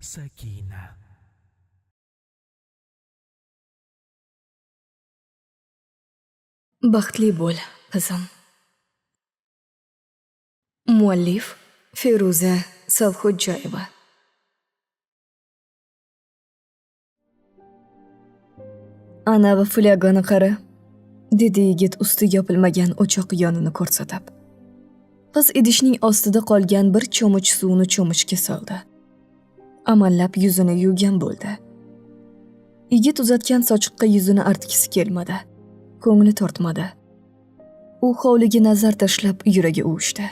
Sakina. Baxtli bo'l, qizim. Muallif Feruza Salxo'jayeva. Ana va flyagani qara, dedi yigit usti yopilmagan o'choq yonini ko'rsatib. Qiz idishning ostida qolgan bir cho'mich suvni cho'michga soldi. Amallab yuzini yuvgan bo'ldi. Yigit uzatgan sochiqqa yuzini artgisi kelmadi. Ko'ngli tortmadi. U hovliga nazar tashlab yuragi uvushdi.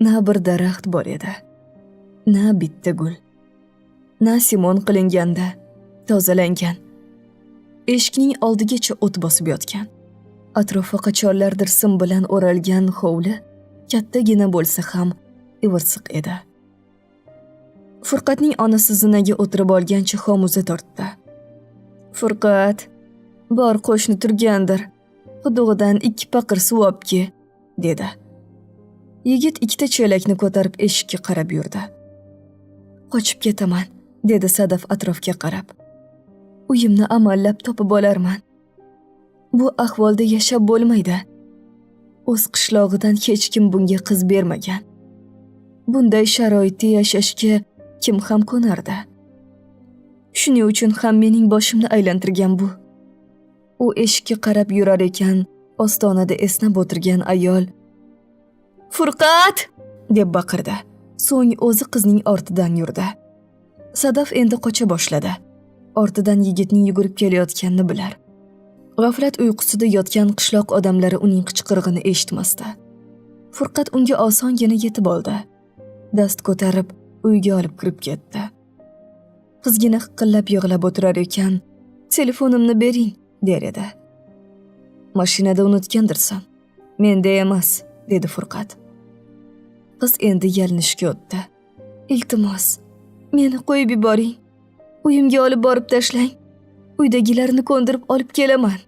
Na bir daraxt bor edi, na bitta gul, na simon qilinganda tozalangan. Eshikning oldigacha o't bosib yotgan. Atrofi qachonlardir sim bilan o'ralgan hovli kattagina bo'lsa ham ivirsiq edi. Furqatning onasi zinaga o'tirib olgancha xomuza tortdi. Furqat, bor qo'shni turgandir. Qudug'idan 2 paqir suv olibki, dedi. Yigit 2ta chelakni ko'tarib eshikka qarab yurdi. Qochib ketaman, dedi Sadaf atrofga qarab. Uyimni amallab topib olarman. Bu ahvolda yashab bo'lmaydi. O'z qishlog'idan hech kim bunga qiz bermagan. Bunday sharoitda yashashga kim ham ko'nardi? Shuning uchun ham mening boshimni aylantirgan bu. U eshikka qarab yurar ekan, ostonada esnab o'tirgan ayol "Furqat!" deb baqirdi. So'ng o'zi qizning ortidan yurdi. Sadaf endi qocha boshladi. Ortidan yigitning yugurib kelayotganini bilar. G'aflat uyqusida yotgan qishloq odamlari uning qichqirig'ini eshitmasdi. Furqat unga osongina yetib oldi. Dast ko'tarib uyga olib kirib ketdi. Qizgina hiqillab yig'lab o'tirar ekan, "Telefonimni bering", der edi. "Mashinada unutgandirsan. Menda emas", dedi Furqat. Qiz endi yalinishga o'tdi. "Iltimos, meni qo'yib yuboring. Uyimga olib borib tashlang. Uydagilarni ko'ndirib olib kelaman."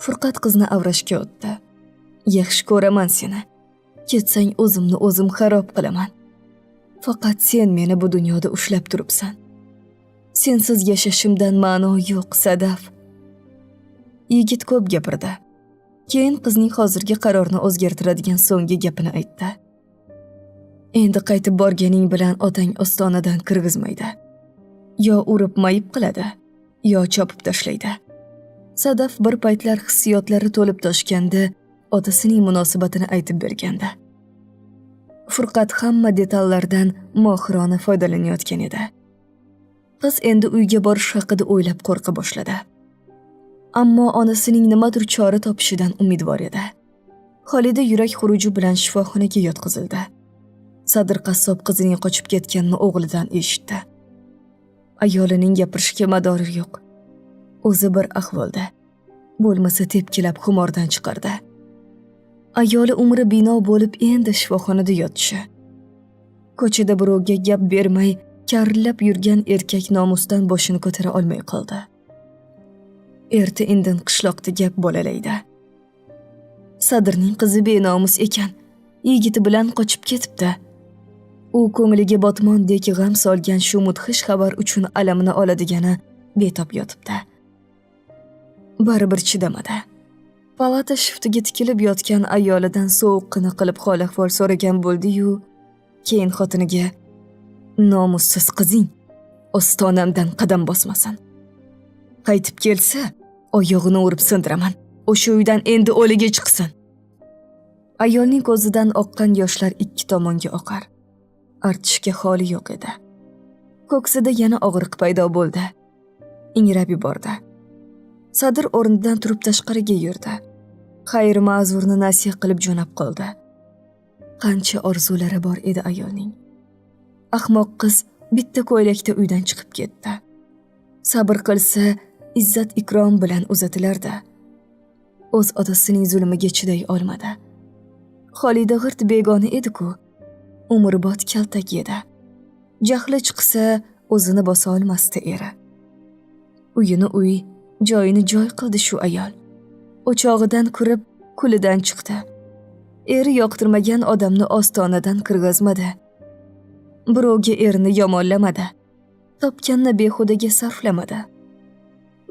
Furqat qizni avrashga o'tdi. "Yaxshi ko'raman seni. Ketsang o'zimni o'zim xarob qilaman. Faqat sen meni bu dunyoda ushlab turibsan. Sensiz yashashimdan ma'no yo'q, Sadaf." Yigit ko'p gapirdi. Keyin qizning hozirgi qarorini o'zgartiradigan so'nggi gapini aytdi. "Endi qaytib borganing bilan otang ostonadan kirgizmaydi. Yo urib mayib qiladi, yo chopib tashlaydi." Sadaf bir paytlar hissiyotlari to'lib toshganda otasining munosabatini aytib bergandi. Furqat hamma detallardan mohirona foydalanayotgan edi. Qiz endi uyga borish haqida o'ylab qo'rqa boshladi. Ammo onasining nimadir chora topishidan umidvor edi. Xolida yurak xuruji bilan shifoxonaga yotqizildi. Sadir qassob qizining qochib ketganini o'g'lidan eshitdi. Ayolining gapirishga madori yo'q. O'zi bir ahvolda, bo'lmasa tepkilab xumordan chiqardi. Ayoli umri bino bo'lib endi shifoxonada yotishi. Ko'chada birovga gap bermay karillab yurgan erkak nomusdan boshini ko'tara olmay qoldi. Erta-indin qishloqda gap bolalaydi. Sadirning qizi benomus ekan, yigiti bilan qochib ketibdi. U ko'ngliga botmondek g'am solgan shu mudhish xabar uchun alamini oladigani betob yotibdi. Baribir chidamadi. Palata shiftiga tikilib yotgan ayolidan sovuqqina qilib hol-ahvol so'ragan bo'ldi-yu, keyin xotiniga "Nomussiz qizing ostonamdan qadam bosmasin. Qaytib kelsa, oyog'ini urib sindiraman. O'sha uydan endi o'liga chiqsin." Ayolning ko'zidan oqqan yoshlar ikki tomonga oqar. Artishga holi yo'q edi. Ko'ksida yana og'riq paydo bo'ldi. Ingrab yubordi. Sadir o'rnidan turib tashqariga yurdi. Xayr ma'zurni nasiya qilib jo'nab qoldi. Qancha orzulari bor edi ayolning. Ahmoq qiz bitta ko'ylakda uydan chiqib ketdi. Sabr qilsa, izzat ikrom bilan uzatilardi. O'z otasining zulmiga chiday olmadi. Xolida g'irt begona edi-ku. Umrbod kaltak edi. Jahli chiqsa, o'zini bosa olmasdi eri. Uyini uy, joyini joy qildi shu ayol. O'chog'idan kirib, kulidan chiqdi. Eri yoqtirmagan odamni ostonadan kirgizmadi. Birovga erini yomonlamadi. topganini behudaga sarflamadi.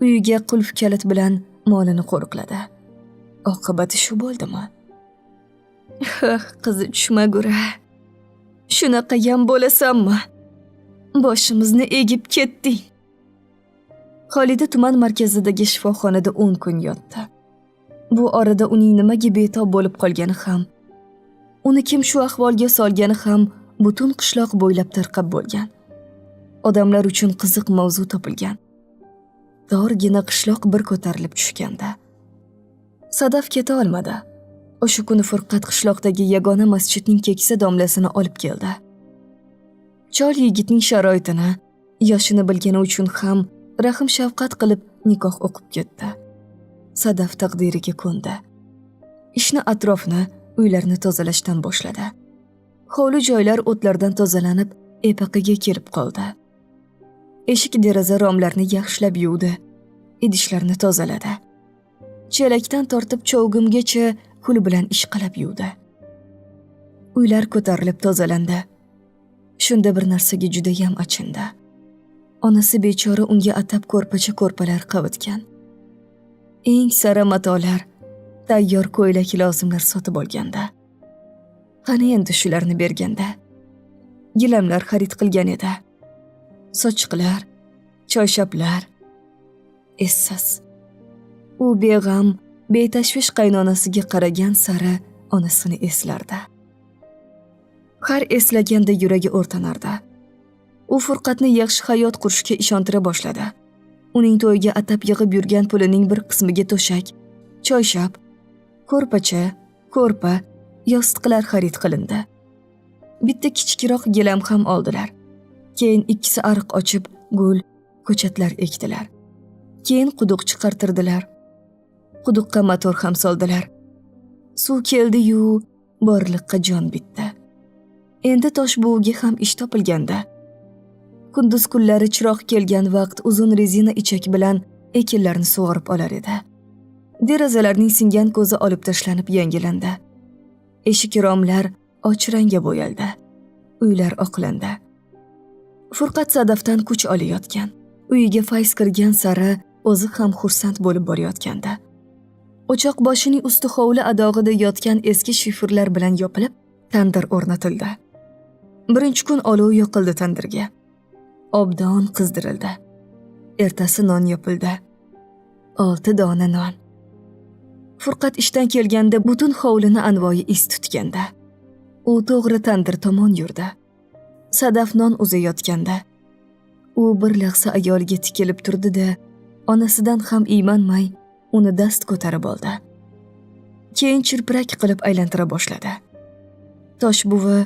Uyiga qulf kalit bilan molini qo'riqladi. Oqibati shu bo'ldimi? Qizi tushmagura. Shunaqayam bo'lasanmi? Boshimizni egib ketding. Xolida tuman markazidagi shifoxonada 10 kun yotdi. Bu orada uning nimaga betob bo'lib qolgani ham, uni kim shu ahvolga solgani ham butun qishloq bo'ylab tarqab bo'lgan. Odamlar uchun qiziq mavzu topilgan. Dorgina qishloq bir ko'tarilib tushganda. Sadaf keta olmadi. O'sha kuni Furqat qishloqdagi yagona masjidning keksa domlasini olib keldi. Chol yigitning sharoitini, yoshini bilgani uchun ham rahim shafqat qilib nikoh o'qib ketdi. Sadaf taqdiriga ko'ndi. Ishni atrofni, uylarni tozalashdan boshladi. Hovli joylar o'tlardan tozalanib, epaqiga kelib qoldi. Eshik deraza romlarni yaxshilab yuvdi, idishlarni tozaladi. Chelakdan tortib chovgimgacha kul bilan ishqalab yuvdi. Uylar ko'tarilib tozalandi. Shunda bir narsaga juda ham achindi. Onasi bechora unga atab ko'rpacha-ko'rpalar qavitgan. Eng sara matolar, tayyor ko'ylak lozimlar sotib olganda. Qani endi shularni berganda? Gilamlar xarid qilgan edi. Sochiqlar, choyshaplar. Essiz. U beg'am, betashvish qaynonasiga qaragan sari onasini eslardi. Har eslaganda yuragi o'rtanardi. U Furqatni yaxshi hayot qurishga ishontira boshladi. Uning to'yiga atab yig'ib yurgan pulining bir qismiga to'shak, choyshap, ko'rpacha, ko'rpa, yostiqlar xarid qilindi. Bitta kichikroq gilam ham oldilar. Keyin ikkisi ariq ochib, gul, ko'chatlar ekdilar. Keyin quduq chiqartirdilar. Quduqqa motor ham soldilar. Suv keldi-yu, borliqqa jon bitdi. Endi Toshbuviga ham ish topilganda. Kunduz kunlari chiroq kelgan vaqt uzun rezina ichak bilan ekinlarni sug'orib olar edi. Derazalarning singan ko'zi olib tashlanib yangilandi. Eshik romlar och rangga bo'yaldi. Uylar oqlandi. Furqat Sadafdan kuch olayotgan. Uyiga fayz kirgan sari o'zi ham xursand bo'lib borayotgandi. O'choq boshining usti hovli adog'ida yotgan eski shifrlar bilan yopilib, tandir o'rnatildi. Birinchi kun olov yoqildi tandirga. Obdon qizdirildi. Ertasi non yopildi. 6 dona non. Furqat ishdan kelganda butun hovlini anvoyi is tutganda. U to'g'ri tandir tomon yurdi. Sadaf non uzayotganda. U bir lahza ayoliga tikilib turdi-da, onasidan ham iymanmay uni dast ko'tarib oldi. Keyin chirpirak qilib aylantira boshladi. Toshbuvi,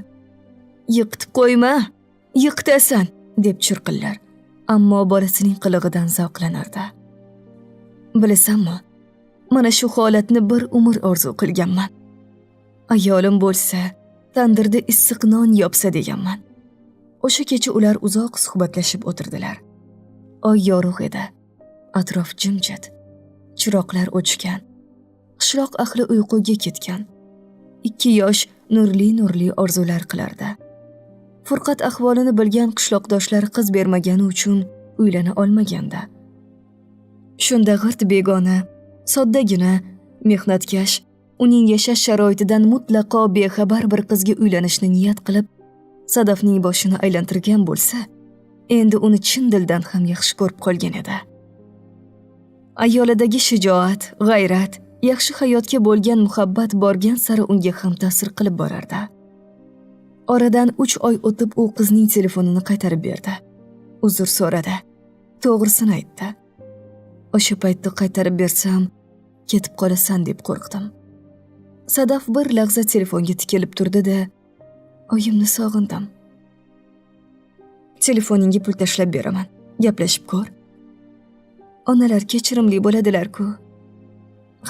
"Yiqitib qo'yma, yiqitasan", deb chirqillar, ammo bolasining qilig'idan zavqlanardi. Bilasanmi, mana shu holatni bir umr orzu qilganman. Ayolim bo'lsa, tandirda issiq non yopsa deganman. O'sha kecha ular uzoq suhbatlashib o'tirdilar. Oy yorug' edi. Atrof jimjit. Chiroqlar o'chgan. Qishloq ahli uyquga ketgan. 2 yosh nurli orzular qilardi. Furqat ahvolini bilgan qishloqdoshlari qiz bermagani uchun uylana olmaganda. Shunda g'irt begona, soddagina, mehnatkash, uning yashash sharoitidan mutlaqo bexabar bir qizga uylanishni niyat qilib, Sadafning boshini aylantirgan bo'lsa, endi uni chin dildan ham yaxshi ko'rib qolgan edi. Ayolidagi shijoat, g'ayrat, yaxshi hayotga bo'lgan muhabbat borgan sari unga ham ta'sir qilib borardi. Oradan 3 oy o'tib u qizning telefonini qaytarib berdi. Uzr so'radi. To'g'risini aytdi. O'sha paytda qaytarib bersam, ketib qolasan deb qo'rqdim. Sadaf bir lahza telefonga tikilib turdi-da, "Oyimni sog'indim. Telefoningga pul tashlab beraman. Gaplashib ko'r. Onalar kechirimli bo'ladilar-ku."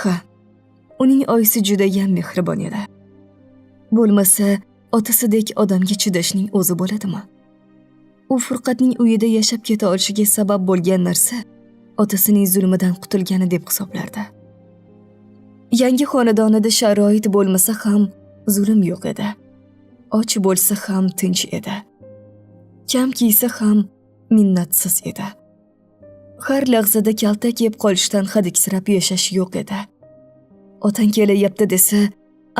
Ha, uning oyisi juda ham mehribon edi. Bo'lmasa, otasidek odamga chidashning o'zi bo'ladimi? U Furqatning uyida yashab keta olishiga sabab bo'lgan narsa otasining zulmidan qutulgani deb hisoblardi. Yangi xonadonida sharoit bo'lmasa ham zulm yo'q edi. Och bo'lsa ham tinch edi. Kam kiysa ham minnatsiz edi. Har lahzada kaltak yeb qolishdan hadiksirab yashash yo'q edi. Otang kelyapti desa,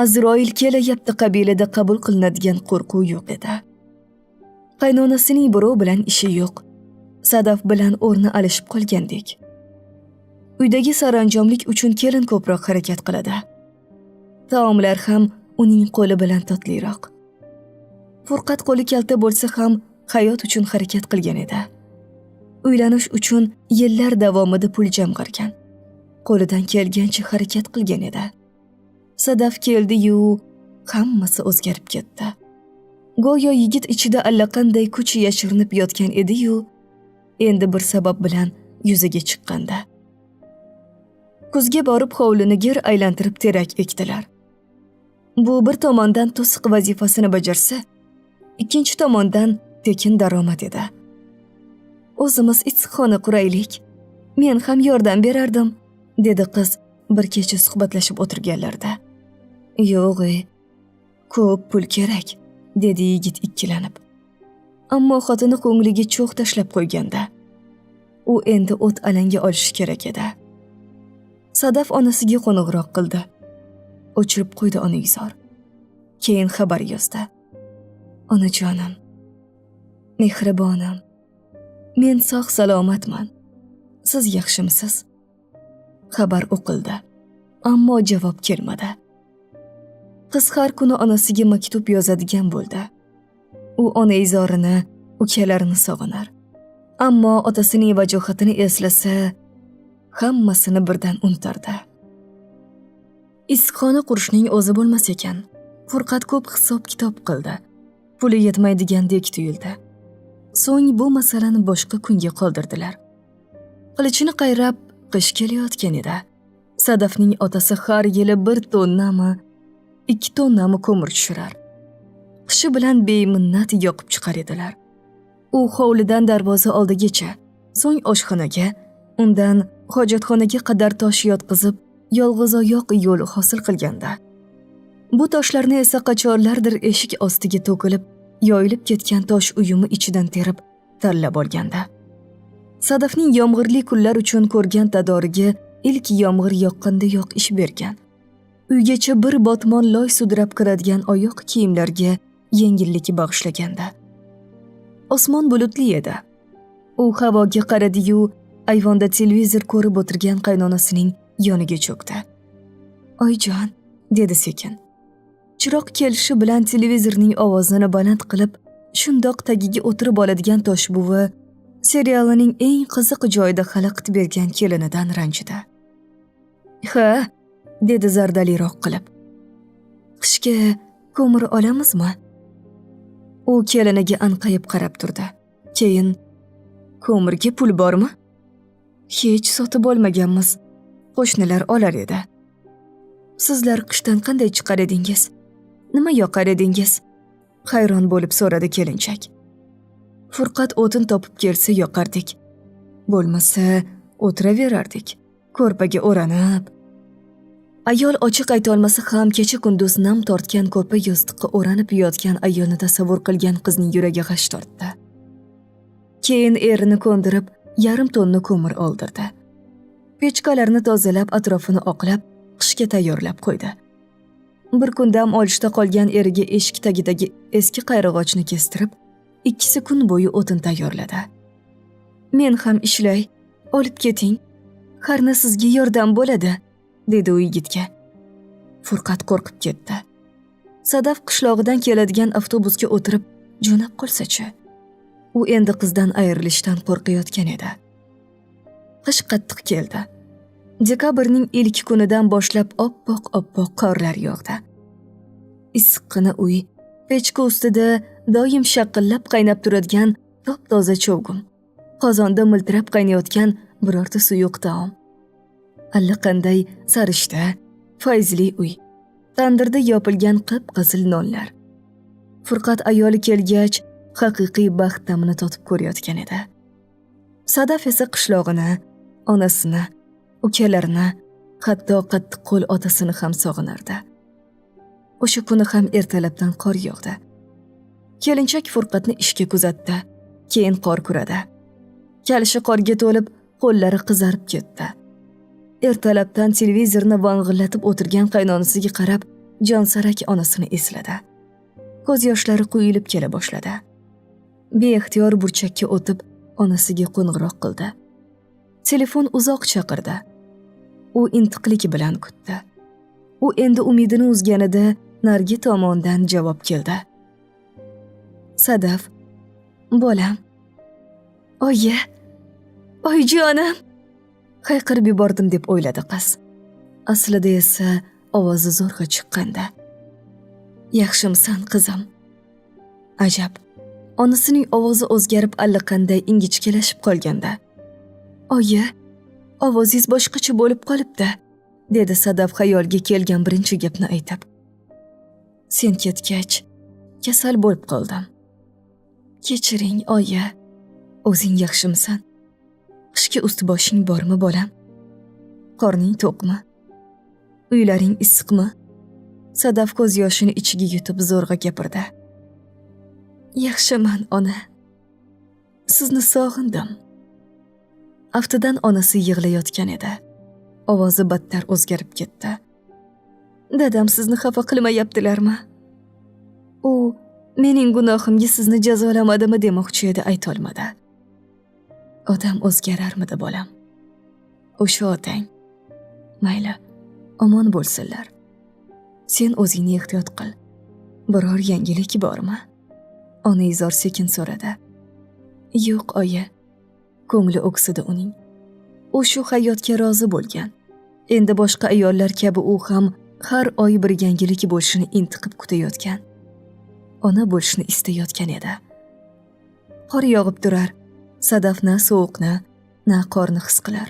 Azroil kelyapti qabilida qabul qilinadigan qo'rquv yo'q edi. Qaynonasining birov bilan ishi yo'q. Sadaf bilan o'rni alishib qolgandek. Uydagi saranjomlik uchun kelin ko'proq harakat qiladi. Taomlar ham uning qo'li bilan totliroq. Furqat qo'li kalta bo'lsa ham hayot uchun harakat qilgan edi. Uylanish uchun yillar davomida pul jamg'argan. Qo'lidan kelgancha harakat qilgan edi. Sadaf keldi-yu, hammasi o'zgarib ketdi. Go'yo yigit ichida allaqanday kuch yashirinib yotgan edi-yu, endi bir sabab bilan yuzaga chiqqanda. Kuzga borib hovlini gir aylantirib terak ekdilar. Bu bir tomondan to'siq vazifasini bajarsa, ikkinchi tomondan tekin daromad edi. O'zimiz issiqxona quraylik. Men ham yordam berardim, dedi qiz bir kecha suhbatlashib o'tirganlarda. Yo'q, ko'p pul kerak, dedi yigit ikkilanib. Ammo xotini ko'ngliga cho'g' tashlab qo'yganda, u endi o't alanga olishi kerak edi. Sadaf onasiga qo'ng'iroq qildi. O'chirib qo'ydi onagizor. Keyin xabar yozdi. Onajonim, mehribonim, men sog' salomatman. Siz yaxshimisiz? Xabar o'qildi, ammo javob kelmadi. Qiz har kuni onasiga maktub yozadigan bo'ldi. U onayizorini, ukalarini sog'inar. Ammo otasining vajohatini eslasa, hammasini birdan unutardi. Issiqxona qurishning o'zi bo'lmas ekan. Furqat ko'p hisob-kitob qildi. Puli yetmaydigandek tuyuldi. So'ng bu masalani boshqa kunga qoldirdilar. Qilichini qayrab qish kelayotgan edi. Sadafning otasi har yili 1 tonnami, 2 tonnami ko'mir tushirar. Qishi bilan beminnat yoqib chiqar edilar. U hovlidan darvoza oldigacha, so'ng oshxonaga, undan hojatxonaga qadar tosh yotqizib, yolg'izoyoq yo'l hosil qilganda. Bu toshlarni esa qachonlardir eshik ostiga to'kilib, yoyilib ketgan tosh uyumi ichidan terib, tanlab olganda. Sadafning yomg'irli kunlar uchun ko'rgan tadorigi ilk yomg'ir yoqqanda yoq ish bergan. Uygacha bir botmon loy sudrab kiradigan oyoq kiyimlarga yengillik bag'ishlaganda. Osmon bulutli edi. U havoga qaradi-yu, ayvonda televizor ko'rib o'tirgan qaynonasining yoniga cho'kdi. "Oyjon", dedi sekin. Chiroq kelishi bilan televizorning ovozini baland qilib, shundoq tagiga o'tirib oladigan Toshbuvi serialining eng qiziq joyida xalaqit bergan kelinidan ranjidi. "Ha", dedi zardaliroq qilib. "Qishga ko'mir olamizmi?" U keliniga anqayib qarab turdi. Keyin, "Ko'mirga pul bormi?" "Hech sotib olmaganmiz. Qo'shnilar olar edi." "Sizlar qishdan qanday chiqar edingiz? Nima yoqar edingiz?" hayron bo'lib so'radi kelinchak. "Furqat o'tin topib kelsa yoqardik. Bo'lmasa o'tiraverardik, ko'rpaga o'ranib." Ayol ochiq ayta olmasa ham kecha kunduz nam tortgan ko'rpa yostiqqa o'ranib yotgan ayolni tasavvur qilgan qizning yuragi g'ash tortdi. Keyin erini ko'ndirib, yarim tonna ko'mir oldirdi. Pechkalarni tozalab, atrofini oqlab, qishga tayyorlab qo'ydi. Bir kun dam olishda qolgan eriga eshik tagidagi eski qayrag'ochni kestirib, 2 kun bo'yi o'tin tayyorladi. "Men ham ishlay, olib keting. Harna sizga yordam bo'ladi", dedi u yigitga. Furqat qo'rqib ketdi. Sadaf qishlog'idan keladigan avtobusga o'tirib jo'nab qolsa-chi? U endi qizdan ayrilishdan qo'rqayotgan edi. Qish qattiq keldi. Dekabrning ilk kunidan boshlab oppoq qorlar yog'di. Issiqqina uy, pechka ustida doim shaqillab qaynab turadigan top-toza cho'g'im, qozonda miltirab qaynayotgan birorta suyuq taom. Allaqanday sarishta, fayzli uy, tandirda yopilgan qip-qizil nonlar. Furqat ayoli kelgach, haqiqiy baxt ta'mini totib ko'rayotgan edi. Sadaf esa qishlog'ini, onasini, ukalarini, hatto qattiq qo'l otasini ham sog'inardi. O'sha kuni ham ertalabdan qor yog'di. Kelinchak Furqatni ishga kuzatdi, keyin qor kuradi. Kalishi qorga to'lib, qo'llari qizarib ketdi. Ertalabdan televizorni vang'illatib o'tirgan qaynonasiga qarab, jonsarak onasini esladi. Ko'z yoshlari quyilib kela boshladi. Beixtiyor burchakka o'tib, onasiga qo'ng'iroq qildi. Telefon uzoq chaqirdi. U intiqlik bilan kutdi. U endi umidini uzganida narigi tomondan javob keldi. Sadaf, bolam. Oyi, oyijonim. Hayqirib yubordim deb o'yladi qiz. Aslida esa ovozi zo'rg'a chiqqanda. Yaxshimisan, qizim? Ajab. Onasining ovozi o'zgarib allaqanday ingichkalashib qolganda. Oyi, ovozingiz boshqacha bo'lib qolibdi, dedi Sadaf xayolga kelgan birinchi gapni aytib. Sen ketgach, kasal bo'lib qoldim. Kechiring, oyi. O'zing yaxshimisan? Qishki ust-boshing bormi, bolam? Qorning to'qmi? Uylaring issiqmi? Sadaf ko'z yoshini ichiga yutib zo'rg'a gapirdi. Yaxshiman, ona. Sizni sog'indim. Aftidan onasi yig'layotgan edi. Ovozi battar o'zgarib ketdi. Dadam sizni xafa qilmayaptilarmi? U mening gunohimga sizni jazolamadimi demoqchi edi, ayta olmadi. Odam o'zgararmidi, bolam? O'sha otang. Mayli, omon bo'lsinlar. Sen o'zingni ehtiyot qil. Biror yangilik bormi? Onaizor sekin so'radi. Yo'q, oyi. Ko'ngli o'ksidi uning. U shu hayotga rozi bo'lgan. Endi boshqa ayollar kabi u ham har oy bir yangilik bo'lishini intiqib kutayotgan. Ona bo'lishni istayotgan edi. Qor yog'ib turar. Sadaf na sovuqni, na qorni his qilar.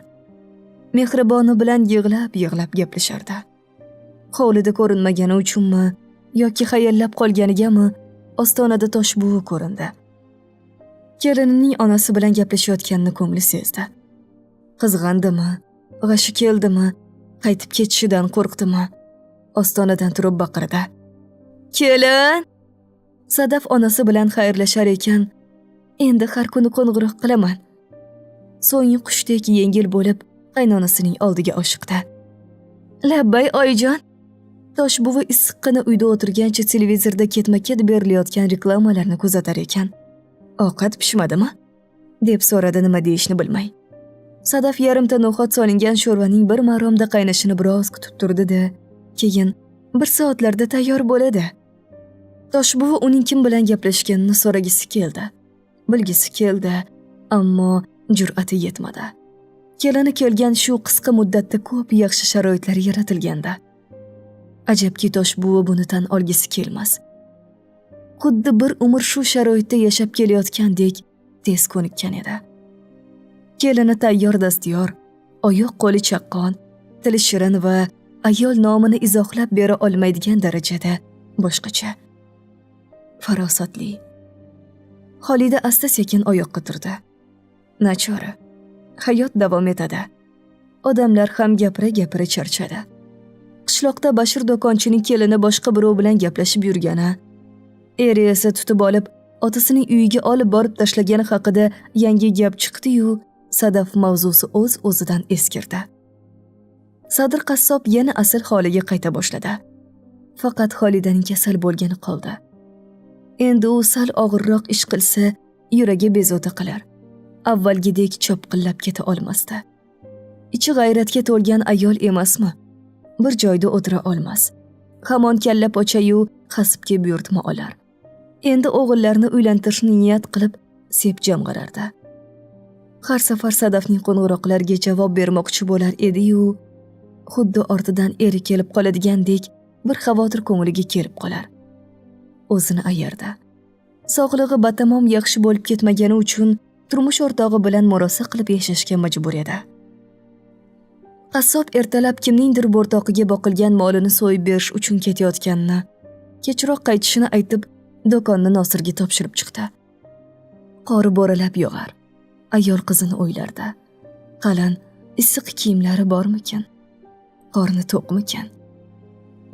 Mehriboni bilan yig'lab gaplashardi. Hovlida ko'rinmagani uchunmi yoki xayallab qolganigami, ostonada Toshbuvi ko'rindi. Kelinining onasi bilan gaplashayotganini ko'ngli sezdi. Qizg'andimi, g'ashi keldimi, qaytib ketishidan qo'rqdimi? Ostonadan turib baqirdi. Kelin! Sadaf onasi bilan xayrlashar ekan, endi har kuni qo'ng'iroq qilaman. So'nggi qushdek yengil bo'lib, qaynonasining oldiga oshiqdi. Labbay, oyijon. Toshbuvi issiqqina uyda o'tirgancha televizorda ketma-ket berilayotgan reklamalarni kuzatar ekan. Ovqat pishmadimi? Deb so'radi, nima deyishni bilmay. Sadaf yarimta no'xat solingan sho'rvaning bir maromda qaynashini biroz kutib turdi-da, keyin 1 soatlarda tayyor bo'ladi. Toshbuvi uning kim bilan gaplashganini so'ragisi keldi. Bilgisi keldi, ammo jur'ati yetmadi. Kelini kelgan shu qisqa muddatda ko'p yaxshi sharoitlar yaratilganda. Ajabki Toshbuvi buni tan olgisi kelmas. Xuddi bir umr shu sharoitda yashab kelayotgandek tez ko'nikkan edi. Kelini tayyor dastyor, oyoq qo'li chaqqon, tili shirin va ayol nomini izohlab bera olmaydigan darajada boshqacha. Farosatli. Xolida asta-sekin oyoqqa turdi. Nachora. Hayot davom etadi. Odamlar ham gapira charchadi. Qishloqda Bashir do'konchining kelini boshqa birov bilan gaplashib yurgani, eri esa tutib olib, otasining uyiga olib borib tashlagani haqida yangi gap chiqdi-yu, Sadaf mavzusi o'z-o'zidan eskirdi. Sadir qassob yana asl holiga qayta boshladi. Faqat Xolidaning kasal bo'lgani qoldi. Endi u sal og'irroq ish qilsa, yuragi bezovta qilar. Avvalgidek chopqillab keta olmasdi. Ichi g'ayratga to'lgan ayol emasmi? Bir joyda o'tira olmas. Hamon kalla pochayu hasibga buyurtma olar. Endi o'g'illarni uylantirishni niyat qilib sep jamg'arardi. Har safar Sadafning qo'ng'iroqlariga javob bermoqchi bo'lar edi-yu, xuddi ortidan eri kelib qoladigandek bir xavotir ko'ngliga kelib qolar. O'zini ayardi. Sog'lig'i batamom yaxshi bo'lib ketmagani uchun turmush o'rtog'i bilan murosa qilib yashashga majbur edi. Qassob ertalab kimningdir bo'rtoqiga boqilgan molini so'yib berish uchun ketayotganini, kechroq qaytishini aytib, do'konni Nosirga topshirib chiqdi. Qori bo'ralab yog'ar. Ayol qizini o'ylardi. Qalin, issiq kiyimlari bormikin? Qorni to'qmikin?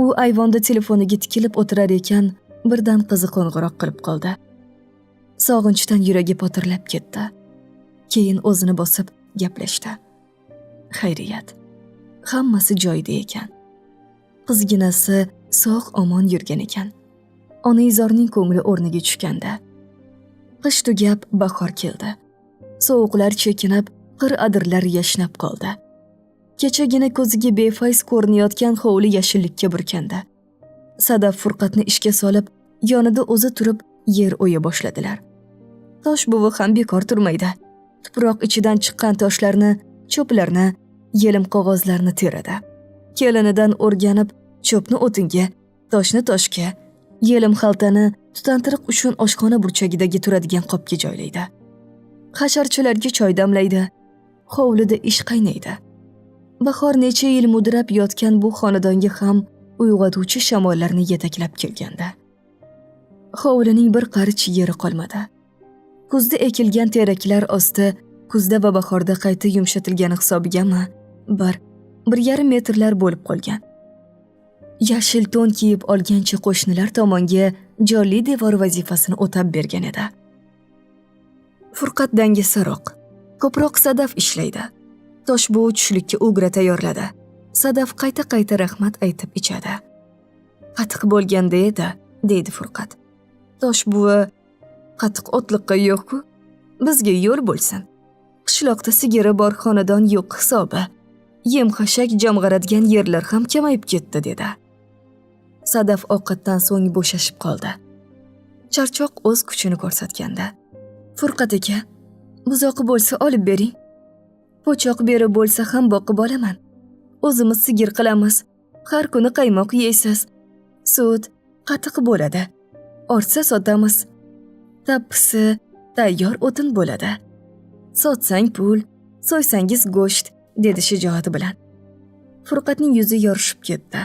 U ayvonda telefoniga tikilib o'tirar ekan, birdan qizi qo'ng'iroq qilib qoldi. Sog'inchdan yuragi potirlab ketdi. keyin o'zini bosib gaplashdi. Xayriyat, hammasi joyida ekan. Qizginasi sog'-omon yurgan ekan. Onaizorning ko'ngli o'rniga tushganda. Qish tugab bahor keldi. Sovuqlar chekinib, qir-adirlar yashnab qoldi. Kechagina ko'ziga befayz ko'rinayotgan hovli yashillikka burkandi. Sadaf Furqatni ishga solib, yonida o'zi turib yer o'ya boshladilar. Tosh buvi ham bekor turmaydi. Tuproq ichidan chiqqan toshlarni, cho'plarni, yelim qog'ozlarni teradi. Kelinidan o'rganib, cho'pni o'tinga, toshni toshga, yelim xaltani tutantiriq uchun oshxona burchagidagi turadigan qopga joylaydi. Hasharchilarga choy damlaydi. Hovlida ish qaynaydi. Bahor necha yil mudrab yotgan bu xonadonga ham uyg'otuvchi shamollarni yetaklab kelganda. Hovlining bir qarich yeri qolmadi. Kuzda ekilgan teraklar osti kuzda va bahorda qayta yumshatilgani hisobigami 1,5 metrlar bo'lib qolgan. Yashil to'n kiyib olgancha qo'shnilar tomonga jonli devor vazifasini o'tab bergan edi. Furqat dangasaroq, ko'proq Sadaf ishlaydi. Tosh buvi tushlikka ugra tayyorladi. Sadaf qayta-qayta rahmat aytib ichadi. Qatiq bo'lganda edi, deydi Furqat. Tosh buvi, qatiq otliqqa yo'q-ku, bizga yo'l bo'lsin. Qishloqda sigiri bor xonadon yo'q hisobi. Yem-xashak jamg'aradigan yerlar ham kamayib ketdi, dedi. Sadaf ovqatdan so'ng bo'shashib qoldi. Charchoq o'z kuchini ko'rsatganda. Furqat aka, buzoqi bo'lsa olib bering. Po'choq berib bo'lsa ham boqib olaman. O'zimiz sigir qilamiz. Har kuni qaymoq yeysiz. Sut, qatiq bo'ladi. Ortsa sotamiz. Tappisi tayyor o'tin bo'ladi. Sotsang pul, so'ysangiz go'sht, dedi shijoati bilan. Furqatning yuzi yorishib ketdi.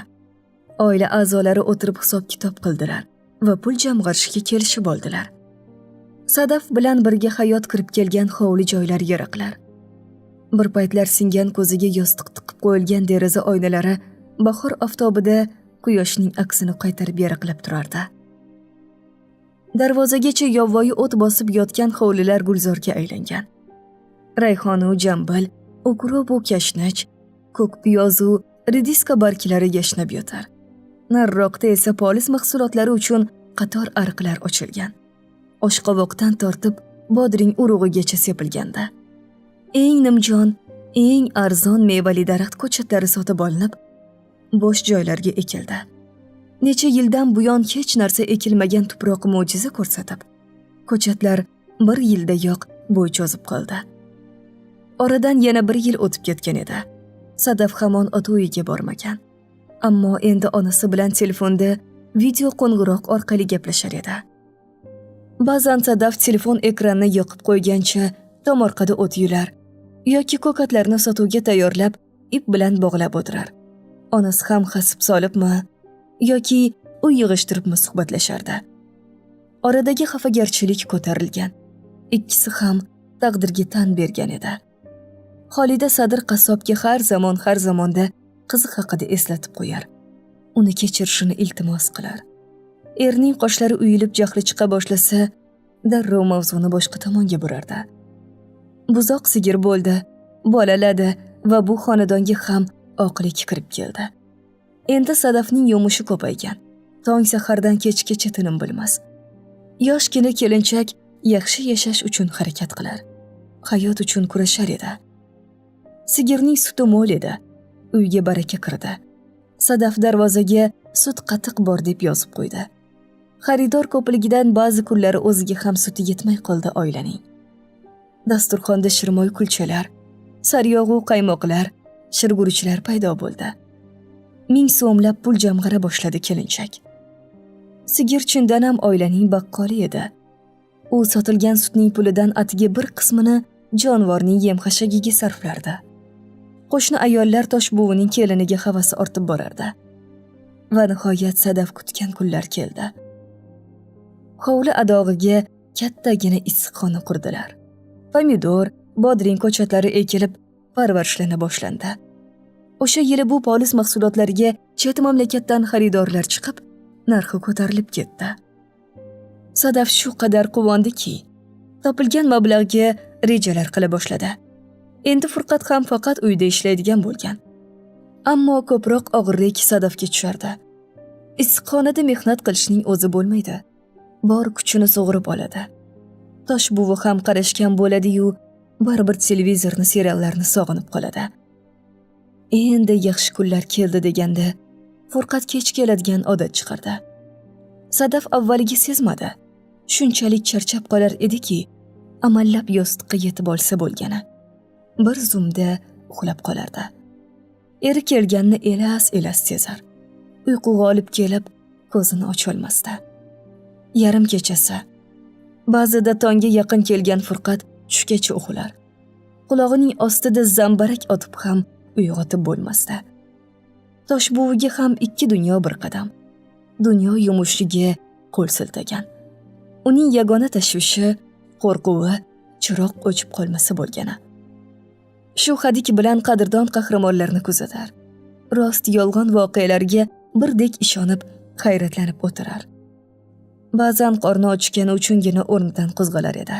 Oila a'zolari o'tirib hisob-kitob qildilar va pul jamg'arishga kelishib oldilar. Sadaf bilan birga hayot kirib kelgan hovli joylar yaraqlar. Bir paytlar singan ko'ziga yostiq tiqib qo'yilgan deraza oynalari bahor oftobida quyoshning aksini qaytarib yaraqlab turardi. Darvozagacha yovvoyi o't bosib yotgan hovlilar gulzorga aylangan. Rayhonu jambil, ukrobu kashnach, ko'k piyozu rediska barglari yashnab yotar. Nariroqda esa polis mahsulotlari uchun qator ariqlar ochilgan. Oshqovoqdan tortib bodring urug'igacha sepilganda. Eng nimjon, eng arzon mevali daraxt ko'chatlari sotib olinib, bo'sh joylarga ekildi. Necha yildan buyon hech narsa ekilmagan tuproq mo'jiza ko'rsatib, ko'chatlar bir yildayoq bo'y cho'zib qoldi. Oradan yana 1 yil o'tib ketgan edi. Sadaf hamon ota uyiga bormagan. Ammo endi onasi bilan telefonda video qo'ng'iroq orqali gaplashar edi. Ba'zan Sadaf telefon ekranini yoqib qo'ygancha tomorqada o't yular yoki ko'katlarni sotuvga tayyorlab ip bilan bog'lab o'tirar. Onasi ham hasib solibmi yoki u yig'ishtiribmi suhbatlashardi. Oradagi xafagarchilik ko'tarilgan. Ikkisi ham taqdirga tan bergan edi. Xolida Sadir qassobga har zamonda qizi haqida eslatib qo'yar. Uni kechirishini iltimos qilar. Erning qoshlari uyilib jahli chiqa boshlasa, darrov mavzuni boshqa tomonga burardi. Buzoq sigir bo'ldi, bolaladi va bu xonadonga ham oqlik kirib keldi. Endi Sadafning yumushi ko'paygan. Tong sahardan kechgacha tinim bilmas. Yoshgina kelinchak yaxshi yashash uchun harakat qilar. Hayot uchun kurashar edi. Sigirning suti mo'l edi. Uyga baraka kirdi. Sadaf darvozaga sut qatiq bor deb yozib qo'ydi. Xaridor ko'pligidan ba'zi kunlari o'ziga ham suti yetmay qoldi oilaning. Dasturxonda shirmoy kulchalar, saryog'u qaymoqlar, shirguruchlar paydo bo'ldi. 1000 so'mlab pul jamg'ara boshladi kelinchak. Sigir chindan ham oilaning baqqoli edi. U sotilgan sutning pulidan atiga bir qismini jonivorning yem-xashagiga sarflardi. Qo'shni ayollar Tosh buvining keliniga havasi ortib borardi. Va nihoyat Sadaf kutgan kunlar keldi. Hovli adog'iga kattagina issiqxona qurdilar. Pomidor, bodring ko'chatlari ekilib, parvarishlana boshlandi. O'sha yili bu polis mahsulotlariga chet mamlakatdan xaridorlar chiqib, narxi ko'tarilib ketdi. Sadaf shu qadar quvondiki, topilgan mablag'ga rejalar qila boshladi. Endi Furqat ham faqat uyda ishlaydigan bo'lgan. Ammo ko'proq og'irlik Sadafga tushardi. Issiqxonada mehnat qilishning o'zi bo'lmaydi. Bor kuchini sug'urib oladi. Tosh buvi ham qarashgan bo'ladi-yu, baribir televizorni, seriallarni sog'inib qoladi. Endi yaxshi kunlar keldi deganda Furqat kech keladigan odat chiqardi. Sadaf avvaliga sezmadi. Shunchalik charchab qolar ediki, amallab yostiqqa yetib olsa bo'lgani. Bir zumda uxlab qolardi. Eri kelganini elas sezar. Uyquga olib kelib, ko'zini ocha olmasdi. Yarim kechasi. Ba'zida tongga yaqin kelgan Furqat tushgacha uxlar. Qulog'ining ostida zambarak otib ham uyg'otib bo'lmasdi. Tosh buviga ham ikki dunyo bir qadam. Dunyo yumushiga qo'l siltagan. Uning yagona tashvishi, qo'rquvi chiroq o'chib qolmasa bo'lgani. Shu hadik bilan qadrdon qahramonlarni kuzatar. Rost yolg'on voqealarga birdek ishonib, hayratlanib o'tirar. Ba'zan qorni ochgani uchungina o'rnidan qo'zg'alar edi.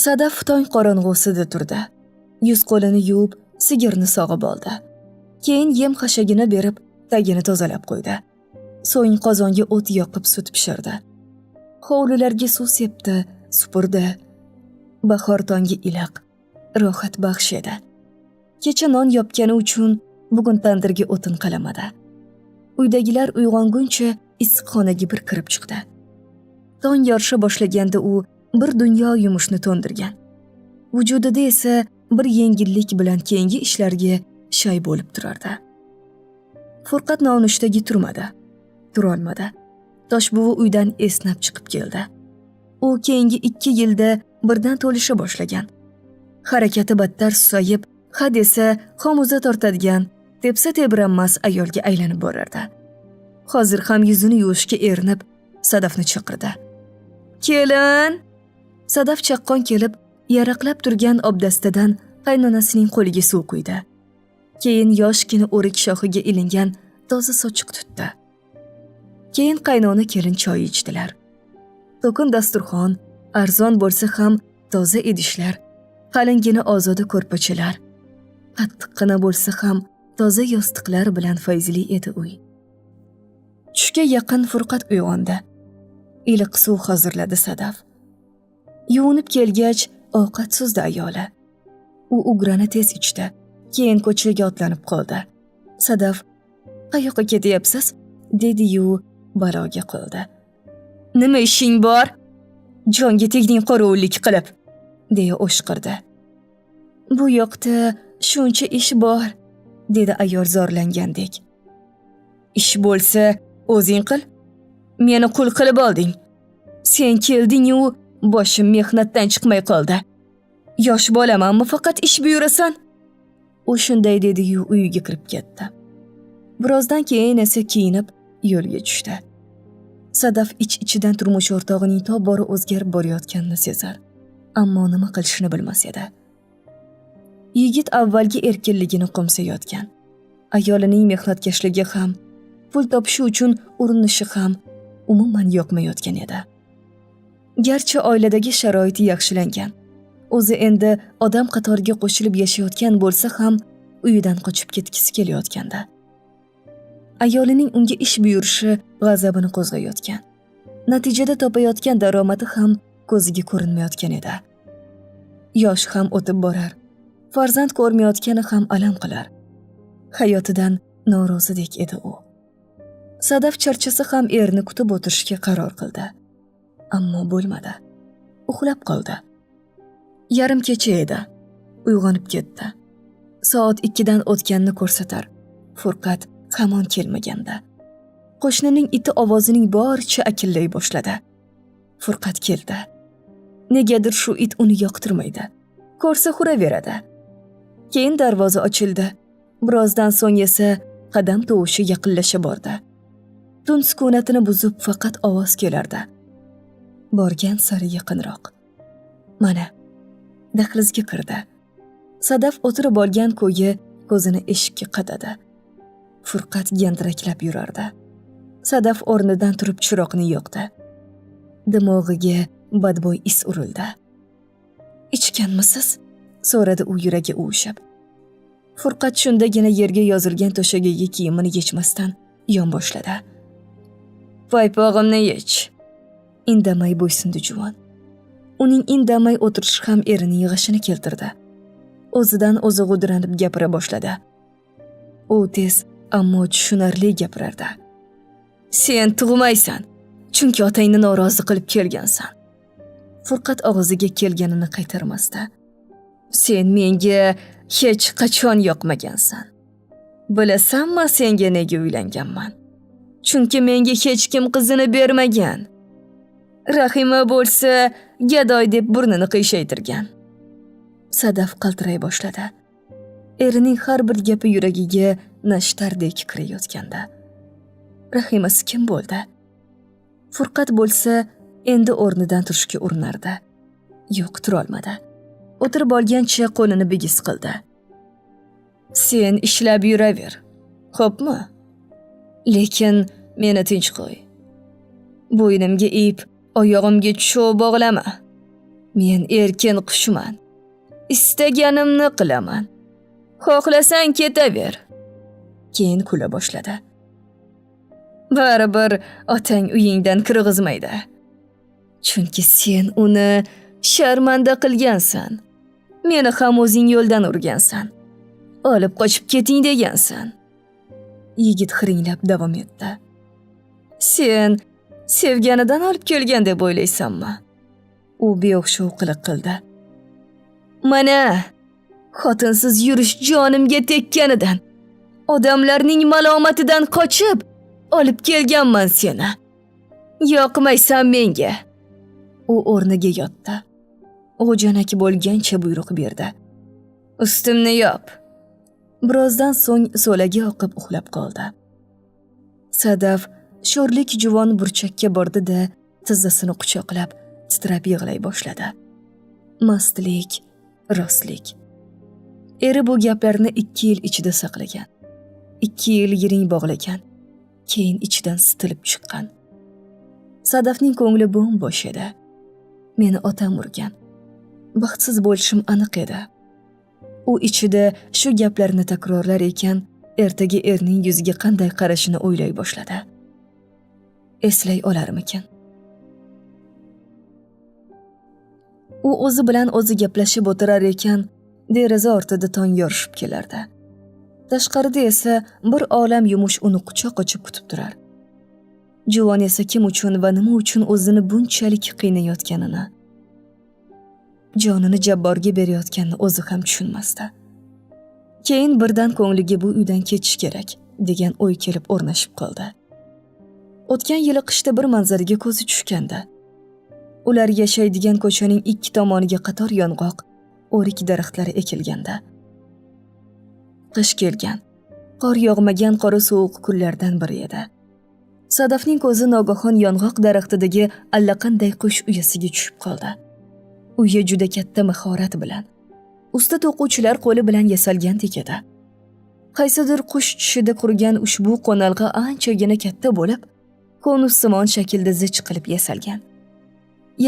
Sadaf tong qorong'usida turdi. Yuz qo'lini yuvib, sigirni sog'ib oldi. Keyin yem xashagini berib, tagini tozalab qo'ydi. So'ng qozonga o't yoqib sut pishirdi. Hovlilarga suv sepdi, supurdi. Bahor tongi iliq, rohat baxsh edi. Kecha non yopgani uchun bugun tandirga o'tin qalamadi. Uydagilar uyg'onguncha issiqxonaga bir kirib chiqdi. Tong yorisha boshlaganda u bir dunyo yumushni to'ndirgan. Vujudida esa bir yengillik bilan keyingi ishlarga shay bo'lib turardi. Furqat nonushtaga turmadi. Turolmadi. Tosh buvi uydan esnab chiqib keldi. U keyingi 2 yilda birdan to'lisha boshlagan. Harakati battar susayib, had esa xomuza tortadigan, tepsa tebranmas ayolga aylanib borardi. Hozir ham yuzini yuvishga erinib, Sadafni chaqirdi. "Kelin!" Sadaf chaqqon kelib, yaraqlab turgan obdastadan qaynonasining qo'liga suv quydi. Keyin yoshgina o'rik shoxiga ilingan toza sochiq tutdi. Keyin qaynona kelin choy ichdilar. To'kin dasturxon, arzon bo'lsa ham toza idishlar, qalingina ozoda ko'rpachalar, qattiqqina bo'lsa ham toza yostiqlar bilan fayzli edi uy. Tushga yaqin Furqat uyg'ondi. Iliq suv hozirladi Sadaf. Yuvinib kelgach, ovqat suzdi ayoli. U ugrani tez ichdi. Keyin ko'chaga otlanib qoldi. Sadaf, "Qayoqqa ketyapsiz?" dedi-yu, baloga qoldi. "Nima ishing bor? Jonga tegning qorovullik qilib", deya o'shqirdi. "Bu yoqda shuncha ish bor", dedi ayol zorlangandek. "Ish bo'lsa, o'zing qil. Meni qul qilib olding. Sen kelding-yu, boshim mehnatdan chiqmay qoldi. Yosh bolamanmi faqat ish buyurasan?" U shunday dedi-yu, uyiga kirib ketdi. Birozdan keyin esa kiyinib yo'lga tushdi. Sadaf ich-ichidan turmush o'rtog'ining tobora o'zgarib borayotganini sezar, ammo nima qilishini bilmas edi. Yigit avvalgi erkinligini qo'msayotgan. Ayolining mehnatkashligi ham, pul topishi uchun urinishi ham umuman yoqmayotgan edi. Garchi oiladagi sharoiti yaxshilangan, o'zi endi odam qatoriga qo'shilib yashayotgan bo'lsa ham uyidan qochib ketgisi kelayotgandi. Ayolining unga ish buyurishi g'azabini qo'zg'ayotgan. Natijada topayotgan daromadi ham ko'ziga ko'rinmayotgan edi. Yosh ham o'tib borar. Farzand ko'rmayotgani ham alam qilar. Hayotidan norozidek edi u. Sadaf charchasi ham erini kutib o'tirishga qaror qildi. Ammo bo'lmadi. Uxlab qoldi. Yarim kecha edi. Uyg'onib ketdi. Soat 2 dan o'tganini ko'rsatar. Furqat hamon kelmaganda. Qo'shnining iti ovozining boricha akillay boshladi. Furqat keldi. Negadir shu it uni yoqtirmaydi. Ko'rsa huraveradi. Keyin darvoza ochildi. Birozdan so'ng esa qadam tovushi yaqinlasha bordi. Tun sukunatini buzib faqat ovoz kelardi. Borgan sari yaqinroq. Mana, dahlizga kirdi. Sadaf o'tirib olgan ko'yi ko'zini eshikka qadadi. Furqat gandiraklab yurardi. Sadaf o'rnidan turib chiroqni yoqdi. Dimog'iga badbo'y is urildi. Ichganmisiz? So'radi u yuragi uvushib. Furqat shundagina yerga yozilgan to'shagaga kiyimini yechmasdan yonboshladi. Paypog'imni yech. Indamay bo'ysundi juvon. Uning indamay o'tirishi ham erining g'ashini keltirdi. O'zidan o'zi g'udranib gapira boshladi. U tez, ammo tushunarli gapirardi. Sen tug'maysan, chunki otangni norozi qilib kelgansan. Furqat og'ziga kelganini qaytarmasdi. Sen menga hech qachon yoqmagansan. Bilasanmi senga nega uylanganman? Chunki menga hech kim qizini bermagan. Rahima bo'lsa, gadoy deb burnini qiyshaytirgan. Sadaf qaltiray boshladi. Erining har bir gapi yuragiga nashtardek kirayotganda. Rahimasi kim bo'ldi? Furqat bo'lsa, endi o'rnidan turishga urinardi. Yo'q, tura olmadi. O'tirib olgancha qo'lini bigiz qildi. Sen ishlab yuraver, xo'pmi? Lekin meni tinch qo'y. Bo'ynimga ip, oyog'imga cho'g' bog'lama. Men erkin qushman. Istaganimni qilaman. Xohlasang ketaver. Keyin kula boshladi. Baribir otang uyingdan kirg'izmaydi. Chunki sen uni sharmanda qilgansan. Meni ham o'zing yo'ldan urgansan. Olib qochib keting degansan. Yigit xiringlab davom etdi. Sen sevganidan olib kelgan deb o'ylaysanmi? U beo'xshov qiliq qildi. Mana, xotinsiz yurish jonimga tekkanidan, odamlarning malomatidan qochib olib kelganman seni. Yoqmaysan menga. U o'rniga yotdi. G'o'janak bo'lgancha buyruq berdi. Ustimni yop. Birozdan so'ng so'lagi oqib uxlab qoldi. Sadaf sho'rlik juvon burchakka bordi-da, tizzasini quchoqlab, titrab yig'lay boshladi. Mastlik, rostlik. Eri bu gaplarni 2 yil ichida saqlagan. 2 yil yiring bog'lagan. Keyin ichidan sitilib chiqqan. Sadafning ko'ngli bo'm-bo'sh edi. Meni otam urgan. Baxtsiz bo'lishim aniq edi. U ichida shu gaplarni takrorlar ekan, ertaga erning yuziga qanday qarashini o'ylay boshladi. Eslay olarmikin? U o'zi bilan o'zi gaplashib o'tirar ekan, deraza ortida tong yorishib kelardi. Tashqarida esa bir olam yumush uni quchoq ochib kutib turar. Juvon esa kim uchun va nima uchun o'zini bunchalik qiynayotganini, jonini jabborga berayotganini o'zi ham tushunmasdi. Keyin birdan ko'ngliga bu uydan ketish kerak degan o'y kelib o'rnashib qoldi. O'tgan yili qishda bir manzaraga ko'zi tushgandi. Ular yashaydigan ko'chaning 2 tomoniga qator yong'oq, o'rik daraxtlari ekilganda. Qish kelgan, qor yog'magan qora sovuq kunlardan biri edi. Sadafning ko'zi nogahon yong'oq daraxtidagi allaqanday qush uyasiga tushib qoldi. Uyi juda katta mahorat bilan, usta to'quvchilar qo'li bilan yasalgandek edi. Qaysidir qush tushida qurgan ushbu qo'nalg'a anchagina katta bo'lib, konussimon shaklda zich qilib yasalgan.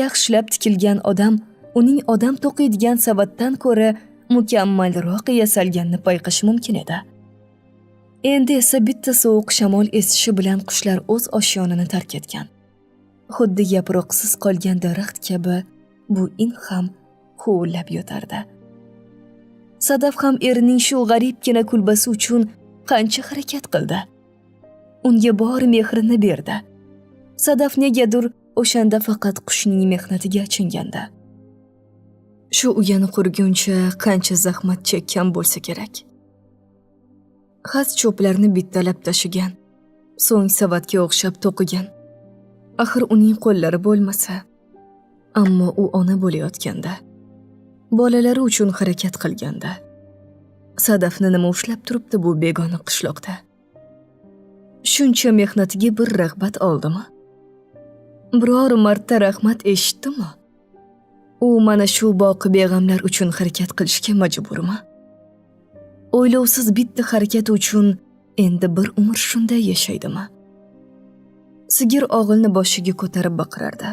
Yaxshilab tikilgan odam uning odam to'qiydigan savatdan ko'ra mukammalroq yasalganini payqashi mumkin edi. Endi esa bitta sovuq shamol esishi bilan qushlar o'z oshiyonini tark etgan. Xuddi yaproqsiz qolgan daraxt kabi bu in ham huvillab yotardi. Sadaf ham erining shu g'aribgina kulbasi uchun qancha harakat qildi. Unga bor mehrini berdi. Sadaf negadir o'shanda faqat qushning mehnatiga achingandi. Shu uyani qurguncha qancha zahmat chekkan bo'lsa kerak. Xas cho'plarni bittalab tashigan, so'ng savatga o'xshab to'qigan. Axir uning qo'llari bo'lmasa, ammo u ona bo'layotganda, bolalari uchun harakat qilganda, Sadafni nima ushlab turibdi bu begona qishloqda? Shuncha mehnatiga bir rag'bat oldimi? Biror marta rahmat eshitdimi? U mana shu boqi beg'amlar uchun harakat qilishga majburmi? O'ylovsiz bitta harakat uchun endi bir umr shunday yashaydimi? Sigir og'ilni boshiga ko'tarib baqirardi.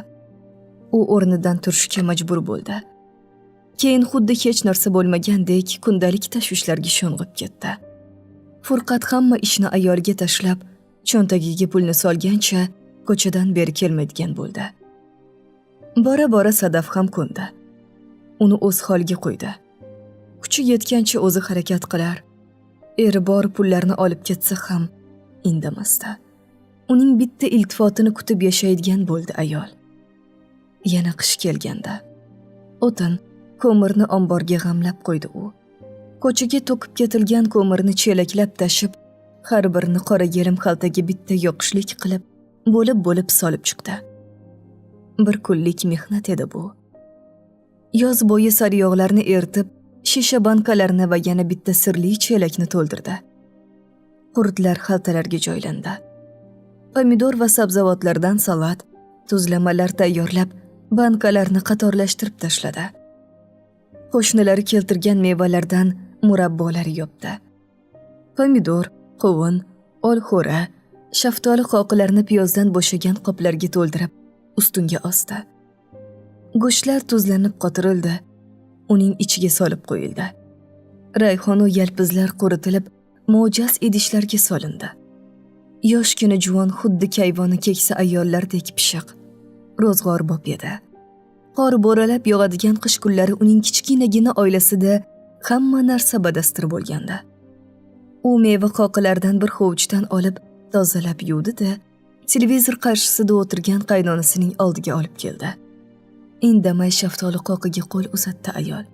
U o'rnidan turishga majbur bo'ldi. Keyin xuddi hech narsa bo'lmagandek kundalik tashvishlarga sho'ng'ib ketdi. Furqat hamma ishni ayoliga tashlab, cho'ntagiga pulni solgancha ko'chadan beri kelmaydigan bo'ldi. Bora-bora Sadaf ham ko'ndi. Uni o'z holiga qo'ydi. Kuchi yetgancha o'zi harakat qilar. Eri bor pullarni olib ketsa ham indamasdi. Uning bitta iltifotini kutib yashaydigan bo'ldi ayol. Yana qish kelganda o'tin, ko'mirni omborga g'amlab qo'ydi u. Ko'chaga to'kib ketilgan ko'mirni chelaklab tashib, har birini qora yelim xaltaga bitta yoqishlik qilib, bo'lib solib chiqdi. Bir kunlik mehnat edi bu. Yoz bo'yi sariyog'larni eritib, shisha bankalarni va yana bitta sirli chelakni to'ldirdi. Qurtlar xaltalarga joylandi. Pomidor va sabzavotlardan salat, tuzlamalar tayyorlab, bankalarni qatorlashtirib tashladi. Qo'shnilari keltirgan mevalardan murabbolar yopdi. Pomidor, qovun, olxo'ra, shaftoli qoqilarini piyozdan bo'shagan qoplarga to'ldirib, ustunga osdi. Go'shtlar tuzlanib qotirildi, uning ichiga solib qo'yildi. Rayhon va yalpizlar quritilib, mo'jaz idishlarga solindi. Yoshgina juvon xuddi kayvoni keksa ayollardek pishiq, ro'zg'orbob edi. Qor bo'ralab yog'adigan qish kunlari uning kichkinagina oilasida hamma narsa badastir bo'lgandi. U meva qoqilardan bir hovuchdan olib, tozalab yuvdi-da, televizor qarshisida o'tirgan qaynonasining oldiga olib keldi. Indamay shaftoli qoqiga qo'l uzatdi ayol.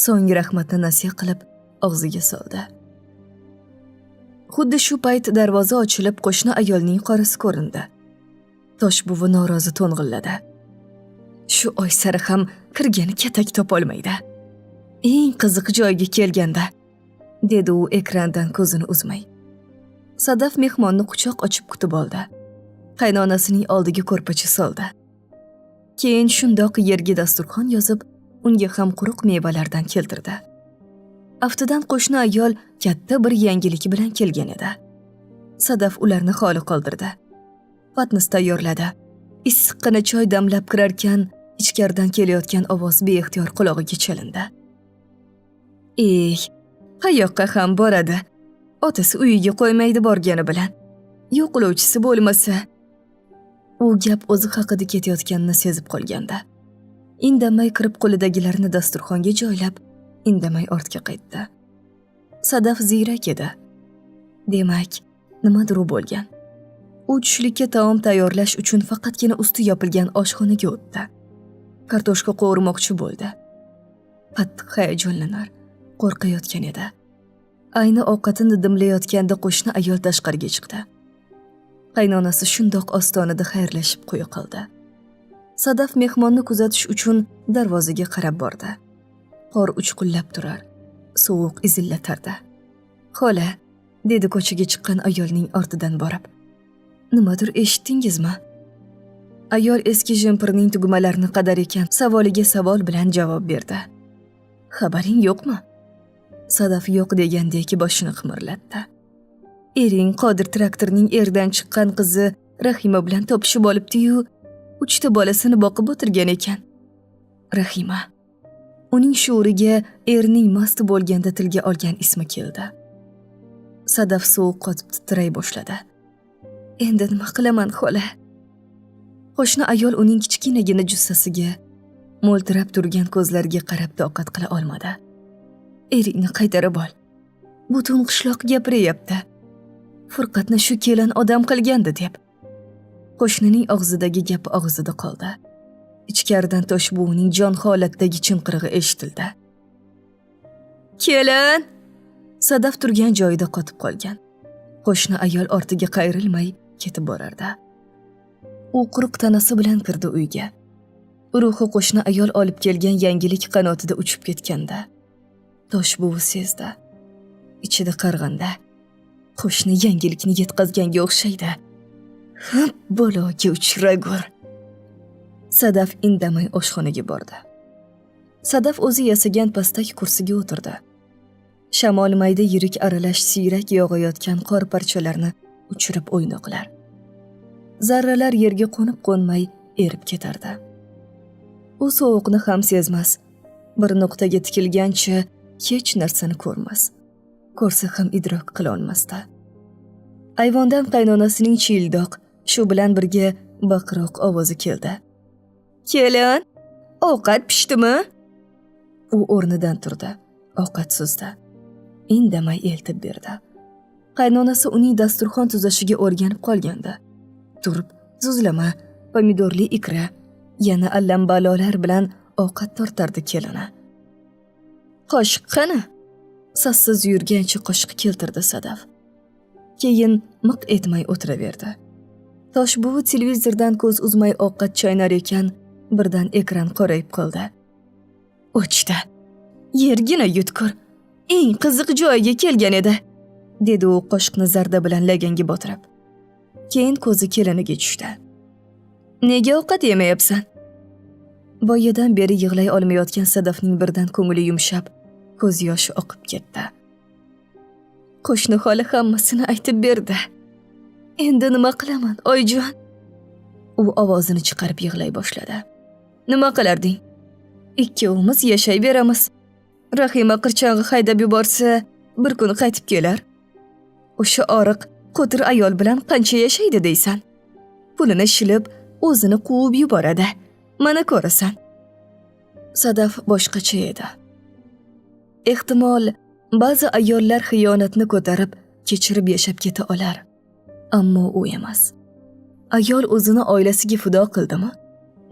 So'ng rahmatni nasiya qilib og'ziga soldi. Xuddi shu payt darvoza ochilib, qo'shni ayolning qorasi ko'rindi. Tosh buvi norozi to'ng'illadi. Shu oy sari ham kirgani katak topolmaydi. Eng qiziq joyga kelganda, dedi u ekrandan ko'zini uzmay. Sadaf mehmonni quchoq ochib kutib oldi. Qaynonasining oldiga ko'rpacha soldi. Keyin shundoq yerga dasturxon yozib, unga ham quruq mevalardan keltirdi. Aftidan qo'shni ayol katta bir yangilik bilan kelgan edi. Sadaf ularni xoli qoldirdi. Patnis tayyorladi. Issiqqina choy damlab kirarkan, ichkaridan kelayotgan ovoz beixtiyor qulog'iga chalindi. "Ey, qayoqqa ham boradi? Otasi uyiga qo'ymaydi borgani bilan. Yo'qlovchisi bo'lmasa." U gap o'zi haqida ketayotganini sezib qolganda, indamay kirib qo'lidagilarni dasturxonga joylab, indamay ortga qaytdi. Sadaf ziyrak edi. Demak, nimadir bo'lgan. U tushlikka taom tayyorlash uchun faqatgina usti yopilgan oshxonaga o'tdi. Kartoshka qovurmoqchi bo'ldi. Qattiq hayajonlanar, qo'rqayotgan edi. Ayni ovqatini dimlayotganda qo'shni ayol tashqariga chiqdi. Qaynonasi shundoq ostonada xayrlashib qo'ya qoldi. Sadaf mehmonni kuzatish uchun darvozaga qarab bordi. Qor uchqunlab turar, sovuq izillatardi. "Xola", dedi ko'chaga chiqqan ayolning ortidan borib. "Nimadir eshitdingizmi?" Ayol eski jempirning tugmalarini qadar ekan savoliga savol bilan javob berdi. "Xabaring yo'qmi?" Sadaf yo'q degandek boshini qimirlatdi. "Ering Qodir traktorning erdan chiqqan qizi Rahima bilan topishib olibdi-yu, 3 ta bolasini boqib o'tirgan ekan." Rahima. Uning shuuriga erining mast bo'lganda tilga olgan ismi keldi. Sadaf sovuq qotib titray boshladi. "Endi nima qilaman, xola?" Qo'shni ayol uning kichkinagina jussasiga, mo'ltirab turgan ko'zlariga qarab toqat qila olmadi. "Eringni qaytarib ol. Butun qishloq gapiryapti. Furqatni shu kelin odam qilgandi deb." Qo'shnining og'zidagi gap og'zida qoldi. Ichkaridan Toshbuvining jon holatdagi chinqirig'i eshitildi. "Kelin!" Sadaf turgan joyida qotib qolgan. Qo'shni ayol ortiga qayrilmay ketib borardi. U quruq tanasi bilan kirdi uyga. Ruhi qo'shni ayol olib kelgan yangilik qanotida uchib ketganda, Toshbuvi sezdi. Ichida qarg'anda, qo'shni yangilikni yetkazganga o'xshaydi. "Baloga uchragur." Sadaf indamay oshxonaga bordi. Sadaf o'zi yasagan pastak kursiga o'tirdi. Shamol mayda yirik aralash siyrak yog'ayotgan qor parchalarini uchirib o'ynoqlar. Zarralar yerga qo'nib qo'nmay erib ketardi. U sovuqni ham sezmas, bir nuqtaga tikilgancha hech narsani ko'rmas. Ko'rsa ham idrok qila olmasdi. Ayvondan qaynonasining chiyildoq, shu bilan birga baqiroq ovozi keldi. "Kelin, ovqat pishdimi?" U o'rnidan turdi, ovqat suzdi. Indamay eltib berdi. Qaynonasi uning dasturxon tuzashiga o'rganib qolgandi. Turib, zuzlama, pomidorli ikra, yana allambalolar bilan ovqat tortardi kelini. "Qoshiq qani?" Sassiz yurgancha qoshiq keltirdi Sadaf. Keyin miq etmay o'tiraverdi. Toshbuvi televizordan ko'z uzmay ovqat chaynar ekan, birdan ekran qorayib qoldi. "O'chdi. Yergina yutkur. Eng qiziq joyiga kelgan edi", dedi u qoshiqni zarda bilan laganga botirib. Keyin ko'zi keliniga tushdi. "Nega ovqat yemayapsan?" Boyadan beri yig'lay olmayotgan Sadafning birdan ko'ngli yumshab, ko'z yoshi oqib ketdi. "Qo'shni xola hammasini aytib berdi. Endi nima qilaman, oyijon?" U ovozini chiqarib yig'lay boshladi. "Nima qilarding? Ikkovimiz yashay beramiz. Rahima qirchang'i haydab yuborsa, bir kun qaytib kelar. O'sha oriq, qo'tir ayol bilan qancha yashaydi deysan? Pulini shilib, o'zini quvib yuboradi. Mana ko'rasan." Sadaf boshqacha edi. Ehtimol, ba'zi ayollar xiyonatni ko'tarib, kechirib yashab keta olar. Ammo u emas. Ayol o'zini oilasiga fido qildimi,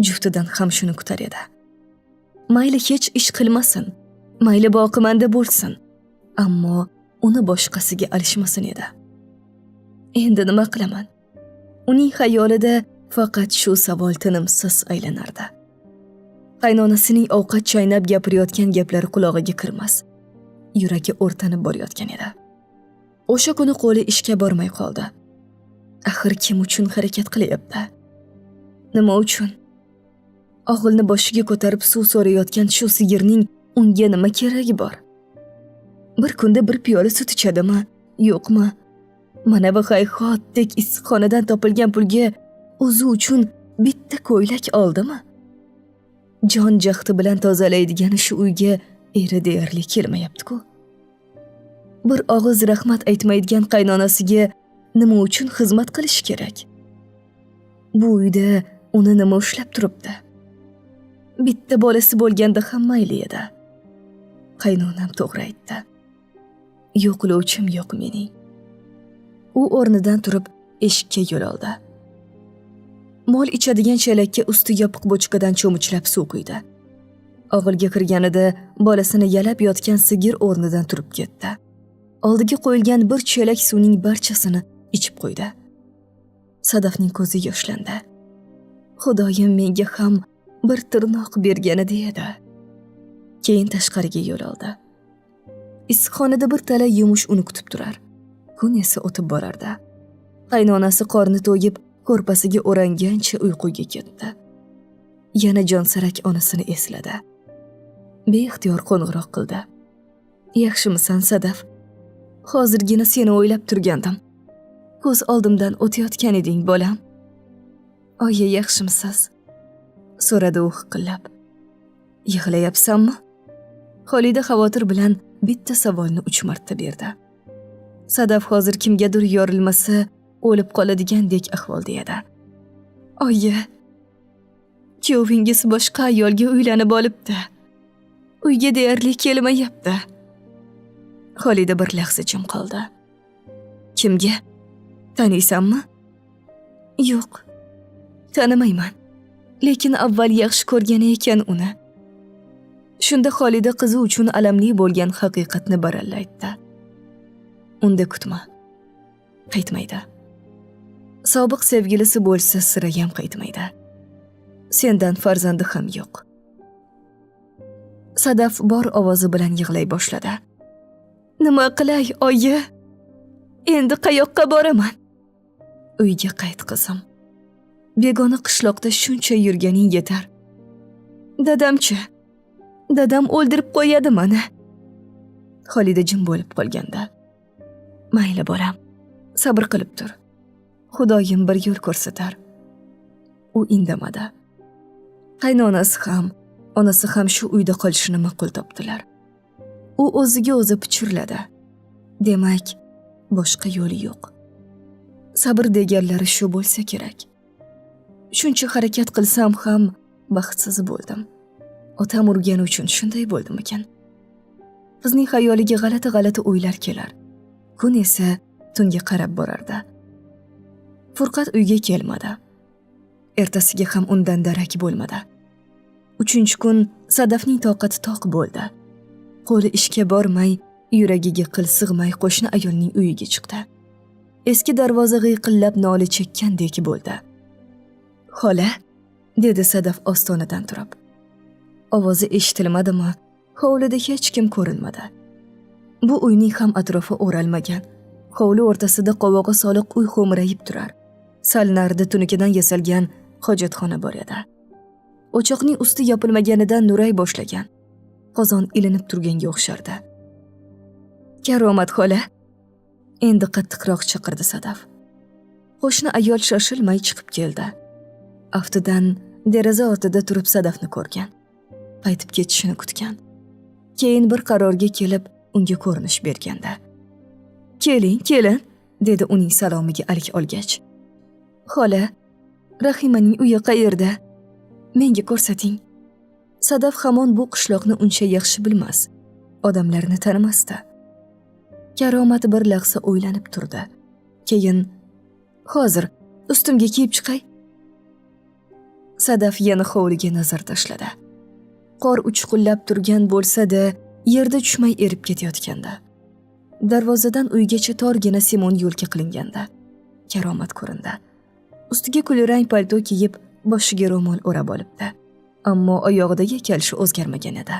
juftidan ham shuni kutar edi. Mayli hech ish qilmasin, mayli boqimanda bo'lsin, ammo uni boshqasiga alishmasin edi. Endi nima qilaman? Uning xayolida faqat shu savol tinimsiz aylanardi. Qaynonasining ovqat chaynab gapirayotgan gaplari qulog'iga kirmas. Yuragi o'rtanib borayotgan edi. O'sha kuni qo'li ishga bormay qoldi. Axir kim uchun harakat qilyapti? Nima uchun? Og'ilni boshiga ko'tarib suv so'rayotgan shu sigirning unga nima keragi bor? Bir kunda bir piyola sut ichadimi, yo'qmi? Mana bu hayhotdek issiqxonadan topilgan pulga o'zi uchun bitta ko'ylak oldimi? Jon jahdi bilan tozalaydigan shu uyga eri deyarli kelmayapti-ku. Bir og'iz rahmat aytmaydigan qaynonasiga nima uchun xizmat qilish kerak? Bu uyda uni nima ushlab turibdi? Bitta bolasi bo'lganda ham mayli edi. Qaynonam to'g'ri aytdi. Yo'qlovchim yo'q mening. U o'rnidan turib eshikka yo'l oldi. Mol ichadigan chelakka usti yopiq bochkadan cho'michlab suv quydi. Og'ilga kirganida bolasini yalab yotgan sigir o'rnidan turib ketdi. Oldiga qo'yilgan bir chelak suvning barchasini ichib qo'ydi. Sadafning ko'zi yoshlandi. Xudoyim menga ham bir tirnoq berganida edi. Keyin tashqariga yo'l oldi. Issiqxonada bir tala yumush uni kutib turar. Kun esa o'tib borardi. Qaynonasi qorni to'yib, ko'rpasiga o'rangancha uyquga ketdi. Yana jonsarak onasini esladi. Beixtiyor qo'ng'iroq qildi. "Yaxshimisan, Sadaf? Hozirgina seni o'ylab turgandim. Ko'z oldimdan o'tayotgan eding, bolam." "Oyi, yaxshimisiz?" so'radi u hiqillab. "Yig'layapsanmi?" Xolida xavotir bilan bitta savolni 3 marta berdi. Sadaf hozir kimgadir yorilmasa, o'lib qoladigandek ahvolda edi. "Oyi, kuyovingiz boshqa ayolga uylanib olibdi. Uyga deyarli kelmayapti." Xolida bir lahza jim qoldi. "Kimga? Taniysanmi?" "Yo'q, tanimayman. Lekin avval yaxshi ko'rgan ekan uni." Shunda Xolida qizi uchun alamli bo'lgan haqiqatni baralla aytdi. "Unda kutma. Qaytmaydi. Sobiq sevgilisi bo'lsa sirayam qaytmaydi. Sendan farzandi ham yo'q." Sadaf bor ovozi bilan yig'lay boshladi. "Nima qilay, oyi? Endi qayoqqa boraman?" "Uyga qayt, qizim. Begona qishloqda shuncha yurganing yetar. Dadamchi? Dadam o'ldirib qo'yadi mani." Xolida jim bo'lib qolganda. "Mayli bolam, sabr qilib tur. Xudoyim bir yo'l ko'rsatar." U indamadi. Qaynonasi ham, Onasi ham shu uyda qolishini ma'qul topdilar. U o'ziga o'zi pichirladi. Demak, boshqa yo'li yo'q. Sabr deganlari shu bo'lsa kerak. Shuncha harakat qilsam ham baxtsiz bo'ldim. Otam urgani uchun shunday bo'ldimikan? Qizning xayoliga g'alati o'ylar kelar. Kun esa tunga qarab borardi. Furqat uyga kelmadi. Ertasiga ham undan darak bo'lmadi. 3-kun Sadafning toqati toq bo'ldi. Qo'li ishga bormay, yuragiga qil sig'may qo'shni ayolning uyiga chiqdi. Eski darvoza g'iyqillab nola chekkandek bo'ldi. "Xola", dedi Sadaf ostonadan turib. Ovozi eshitilmadimi? Hovlida hech kim ko'rinmadi. Bu uyning ham atrofi o'ralmagan. Hovli o'rtasida qovog'i soliq uy xo'mirayib turar. Sal narida tunukadan yasalgan hojatxona bor edi. O'choqning usti yopilmaganidan nuray boshlagan. Qozon ilinib turganga o'xshardi. "Karomat xola", endi qattiqroq chaqirdi Sadaf. Qo'shni ayol shoshilmay chiqib keldi. Aftidan deraza ortida turib Sadafni ko'rgan. Qaytib ketishini kutgan. Keyin bir qarorga kelib unga ko'rinish berganda. Kelin", dedi uning salomiga alik olgach. "Xola, Rahimaning uyi qayerda? Menga ko'rsating." Sadaf hamon bu qishloqni uncha yaxshi bilmas, odamlarni tanimasdi. Karomat bir lahza o'ylanib turdi. Keyin, "Hozir ustimga kiyib chiqay." Sadaf yana hovliga nazar tashladi. Qor uchqunlab turgan bo'lsa-da, yerda tushmay erib ketayotganda. Darvozadan uygacha torgina simon yo'lga qilinganda Karomat ko'rindi. Ustiga kulrang palto kiyib, boshiga ro'mol o'rab olibdi. Ammo oyog'idagi kalishi o'zgarmagan edi.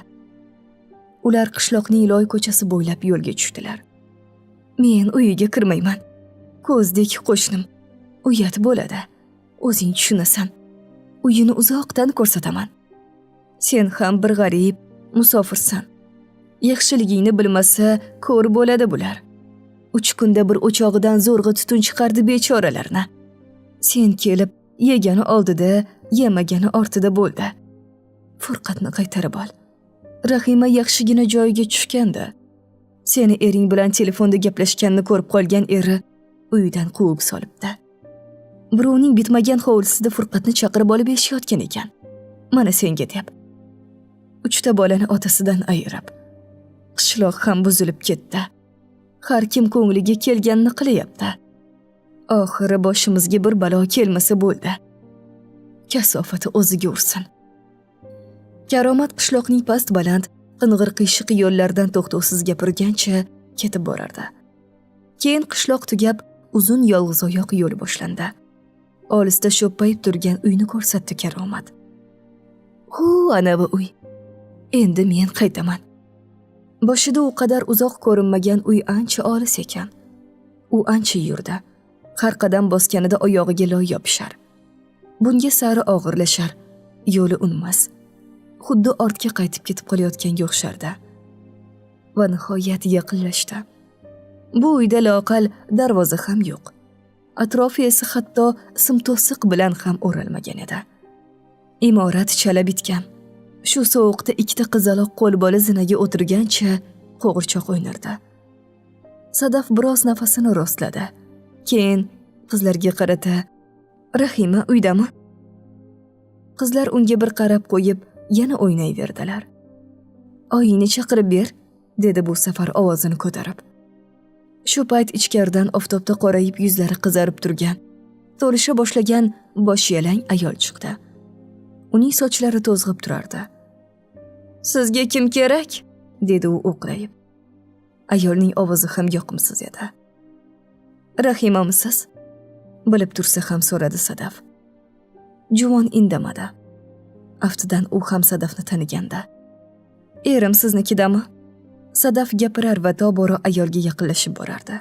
Ular qishloqning loy ko'chasi bo'ylab yo'lga tushdilar. "Men uyiga kirmayman. Ko'zdek qo'shnim. Uyat bo'ladi. O'zing tushunasan. Uyini uzoqdan ko'rsataman. Sen ham bir g'arib, musofirsan. Yaxshiligingni bilmasa, ko'r bo'ladi bular. 3 kunda bir o'chog'idan zo'rg'a tutun chiqardi bechoralarni. Sen kelib, yegani oldida, yemagani ortida bo'ldi. Furqatni qaytarib ol. Rahima yaxshigina joyiga tushganda, seni ering bilan telefonda gaplashganini ko'rib qolgan eri uyidan quvib solibdi. Birovning bitmagan hovlisida Furqatni chaqirib olib yashayotgan ekan. Mana senga deb. 3 ta bolani otasidan ayirib. Qishloq ham buzilib ketdi. Har kim ko'ngliga kelganini qilyapti. Oxiri boshimizga bir balo kelmasa bo'ldi. Kasofati o'ziga ursin. Karomat qishloqning past baland, qing'ir qiyshiq yo'llardan to'xtovsiz gapirgancha ketib borardi. Keyin qishloq tugab, uzun yolg'izoyoq yo'l boshlandi. Olisda sho'ppayib turgan uyni ko'rsatdi Karomat. Ana bu uy. Endi men qaytaman. Boshida u qadar uzoq ko'rinmagan uy ancha olis ekan. U ancha yurdi. Har qadam bosganida oyog'iga loy yopishar. Bunga sari og'irlashar, yo'li unmas. Xuddi ortga qaytib ketib qolayotganga o'xshardi. Va nihoyat yaqinlashdi. Bu uyda loqal darvoza ham yo'q. Atrofi esa hatto sim to'siq bilan ham o'ralmagan edi. Imorat chala bitgan. Shu sovuqda 2 ta qizaloq qo'l bola zinaga o'tirgancha qo'g'irchoq o'ynardi. Sadaf biroz nafasini rostladi. Keyin qizlarga qarata, "Rahima uydami?" Qizlar unga bir qarab qo'yib, yana o'ynayverdilar. "Oyingni chaqirib ber", dedi bu safar ovozini ko'tarib. Shu payt ichkaridan oftobda qorayib yuzlari qizarib turgan, to'lisha boshlagan bosh yalang ayol chiqdi. Uning sochlari to'zg'ib turardi. "Sizga kim kerak?" dedi u o'qrayib. Ayolning ovozi ham yoqimsiz edi. "Rahimamisiz?" bilib tursa ham so'radi Sadaf. Juvon indamadi. Aftidan u ham Sadafni taniganda. "Erim siznikidami?" Sadaf gapirar va tobora ayolga yaqinlashib borardi.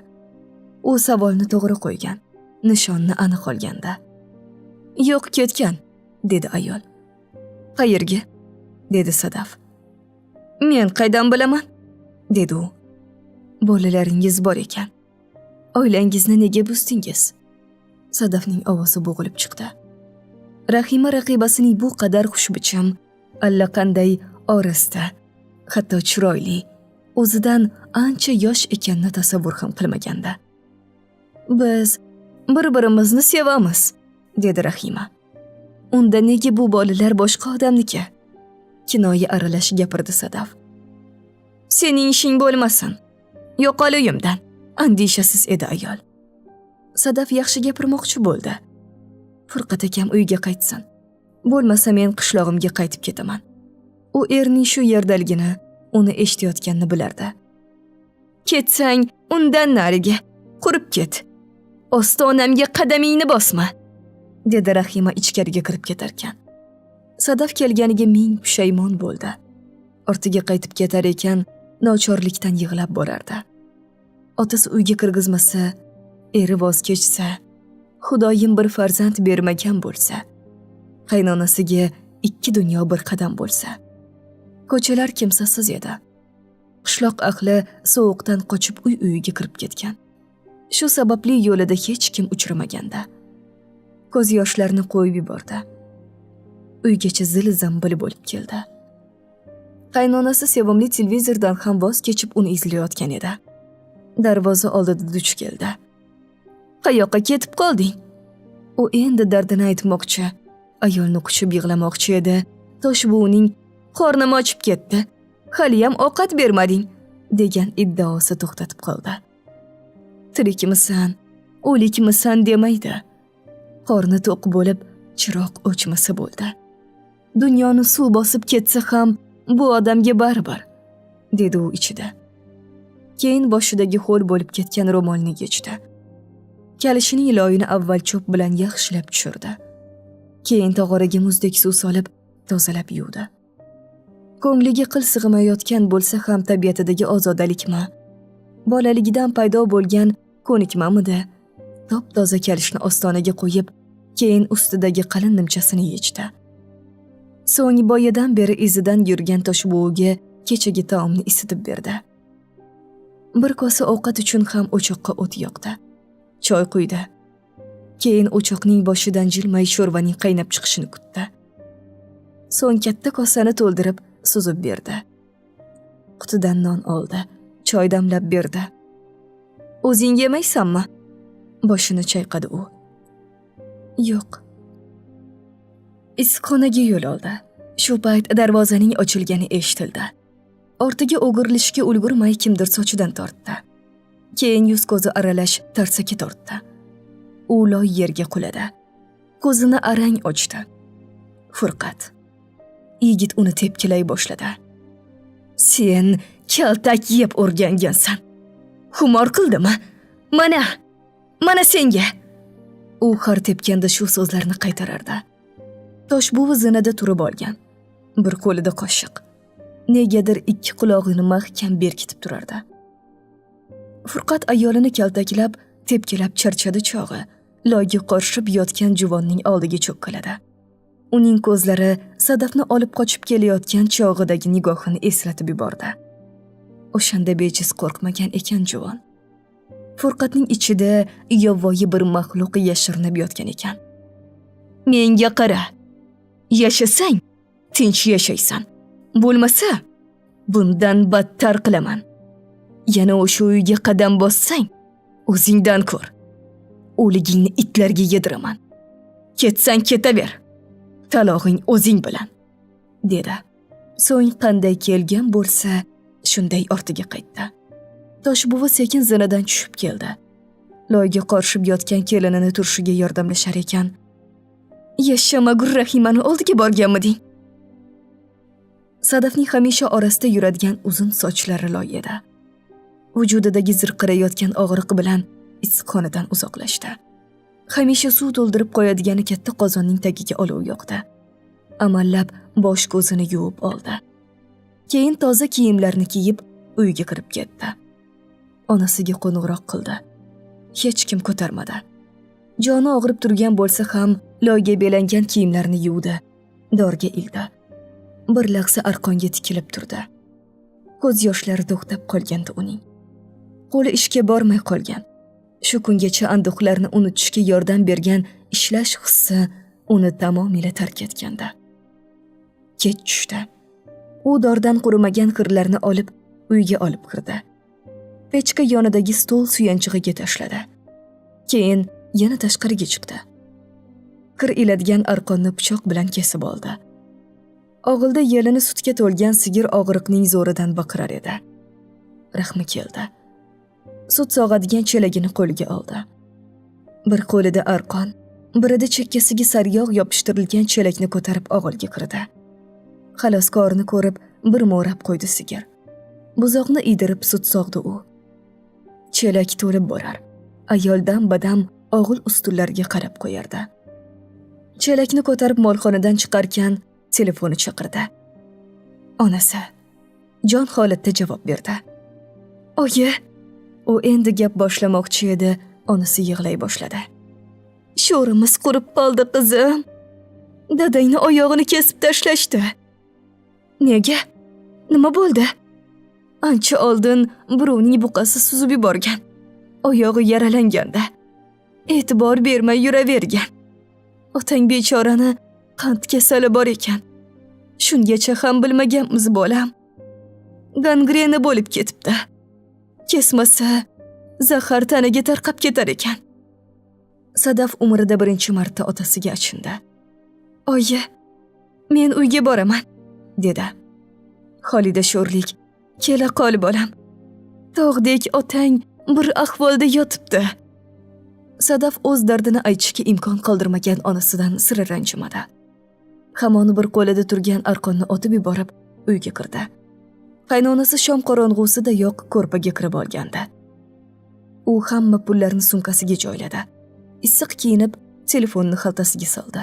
U savolni to'g'ri qo'ygan, nishonni aniq olganda. "Yo'q, ketgan", dedi ayol. "Qayerga?" dedi Sadaf. "Men qaydan bilaman?" dedi u. "Bolalaringiz bor ekan. Oilangizni nega buzdingiz?" Sadafning ovozi bo'g'ilib chiqdi. Rahima raqibasining bu qadar xushbichim, allaqanday orasta, hatto chiroyli, o'zidan ancha yosh ekanini tasavvur ham qilmagandi. Biz bir-birimizni sevamiz, dedi Rahima. Unda nega bu bolalar boshqa odamniki? Kinoya aralash gapirdi Sadaf. Sening ishing bo'lmasin. Yo'qol uyimdan, andishasiz edi ayol. Sadaf yaxshi gapirmoqchi bo'ldi. Furqat akam uyga qaytsin. Bo'lmasa men qishlog'imga qaytib ketaman. U erning shu yerdaligini, uni eshitayotganini bilardi. Ketsang, undan nariga, qurib ket. Ostonamga qadamingni bosma, dedi Rahima ichkariga kirib ketarkan. Sadaf kelganiga ming pushaymon bo'ldi. Ortiga qaytib ketar ekan, nochorlikdan yig'lab borardi. Otasi uyga kirgizmasa, eri voz kechsa, Xudoyim bir farzand bermagan bo'lsa, qaynonasiga ikki dunyo bir qadam bo'lsa. Ko'chalar kimsasiz edi. Qishloq ahli sovuqdan qochib uy-uyiga kirib ketgan. Shu sababli yo'lida hech kim uchramaganda. Ko'z yoshlarini qo'yib yubordi. Uygacha zil-zambil bo'lib keldi. Qaynonasi sevimli televizordan ham voz kechib uni izlayotgan edi. Darvoza oldida duch keldi. Qayoqqa ketib qolding? U endi dardini aytmoqchi, ayolni quchib yig'lamoqchi edi. Toshbuvining qornim ochib ketdi. Haliyam ovqat bermading, degan iddaosi to'xtatib qoldi. Tirikmisan, o'likmisan demaydi. Qorni to'q bo'lib, chiroq o'chmasa bo'ldi. Dunyoni suv bosib ketsa ham bu odamga baribir, dedi u ichida. Keyin boshidagi ho'l bo'lib ketgan ro'molni yechdi. Kalishining loyini avval cho'p bilan yaxshilab tushirdi. Keyin tog'oraga muzdek suv solib tozalab yuvdi. Ko'ngliga qil sig'mayotgan bo'lsa ham tabiatidagi ozodalikmi, bolaligidan paydo bo'lgan ko'nikmamidi, top-toza kalishni ostonaga qo'yib, keyin ustidagi qalin nimchasini yechdi. So'ng boyadan beri izidan yurgan Toshbuviga kechagi taomni isitib berdi. Bir kosa ovqat uchun ham o'choqqa o't yoqdi. Choy quydi. Keyin o'choqning boshidan jilmay sho'rvaning qaynab chiqishini kutdi. So'ng katta kosani to'ldirib suzib berdi. Qutidan non oldi, choy damlab berdi. O'zing yemaysanmi? Boshini chayqadi u. Yo'q. Issiqxonaga yo'l oldi. Shu payt darvozaning ochilgani eshitildi. Ortiga o'girilishga ulgurmay kimdir sochidan tortdi. Keyin yuz ko'zi aralash tarsaki tortdi. U loy yerga quladi. Ko'zini arang ochdi. Furqat. Yigit uni tepkilay boshladi. Sen kaltak yeb o'rgangansan. Xumor qildimi? Mana senga. U har tepganda shu so'zlarni qaytarardi. Toshbuvi zinada turib olgan. Bir qo'lida qoshiq. Negadir ikki qulog'ini mahkam berkitib turardi. Furqat ayolini kaltaklab, tepkilab charchadi chog'i, loyga qorishib yotgan juvonning oldiga cho'kkaladi. Uning ko'zlari Sadafni olib qochib kelayotgan chog'idagi nigohini eslatib yubordi. O'shanda bejiz qo'rqmagan ekan juvon. Furqatning ichida yovvoyi bir maxluq yashirinib yotgan ekan. Menga qara. Yashasang, tinch yashaysan. Bo'lmasa, bundan battar qilaman. Yana o'sha uyga qadam bossang, o'zingdan ko'r. O'ligingni itlarga yediraman. Ketsang ketaver. Talog'ing o'zing bilan, dedi. So'ng qanday kelgan bo'lsa, shunday ortiga qaytdi. Toshbuvi sekin zinadan tushib keldi. Loyga qorishib yotgan kelinini turishiga yordamlashar ekan. Yashamagur Rahimani oldiga borganmiding? Sadafning hamisha orasida yuradigan uzun sochlari loy edi. Vujudidagi zirqirayotgan og'riq bilan issiqxonadan uzoqlashdi. Hamisha suv to'ldirib qo'yadigani katta qozonning tagiga olov yoqdi. Amallab bosh ko'zini yuvib oldi. Keyin toza kiyimlarini kiyib uyga kirib ketdi. Onasiga qo'ng'iroq qildi. Hech kim ko'tarmadi. Joni og'rib turgan bo'lsa ham loyga belangan kiyimlarini yuvdi, dorga ildi. Bir lahza arqonga tikilib turdi. Ko'z yoshlari to'xtab qolgandi uning. Qo'li ishga bormay qolgan. Shu kungacha anduhlarni unutishga yordam bergan ishlash hissi uni tamomila tark etgandi. kech tushdi. U dordan qurimagan qirlarni olib uyga olib kirdi. Pechka yonidagi stol suyanchig'iga tashladi. Keyin yana tashqariga chiqdi. Kir iladigan arqonni pichoq bilan kesib oldi. Og'ilda yelini sutga to'lgan sigir og'riqning zo'ridan baqirar edi. Rahmi keldi. Sut sog'adigan chelagini qo'liga oldi. Bir qo'lida arqon, birida chekkasiga sariyog' yopishtirilgan chelakni ko'tarib og'ilga kirdi. Xaloskorni ko'rib bir mo'rab qo'ydi sigir. Buzoqni idirib sut sog'di u. Chelak to'lib borar. Ayoldan badam og'il ustunlarga qarab qo'yardi. Chelakni ko'tarib molxonadan chiqarkan telefoni chaqirdi. Onasi jon holatda javob berdi. Oyi, u endi gap boshlamoqchi edi, onasi yig'lay boshladi. Sho'rimiz qurib qoldi qizim. Dadangni oyog'ini kesib tashlashdi. Nega? Nima bo'ldi? Ancha oldin birovning buqasi suzib yuborgan. Oyog'i yaralanganda. E'tibor bermay yuravergan. Otang bechorani qand kasali bor ekan. Shungacha ham bilmaganmiz bolam. Gangrena bo'lib ketibdi. Kesmasa zahar tanaga tarqab ketar ekan. Sadaf umrida birinchi marta otasiga achindi. Oyi, men uyga boraman, dedi. Xolida sho'rlik, kela qol bolam. Tog'dek otang bir ahvolda yotibdi. Sadaf o'z dardini aytishga imkon qoldirmagan onasidan sira ranjimadi. Hamon bir qo'lida turgan arqonni otib yuborib uyga kirdi. Qaynonasi shom qorong'usida yo'q ko'rpaga kirib olgandi. U hamma pullarni sumkasiga joyladi. Issiq kiyinib, telefonni xaltasiga soldi.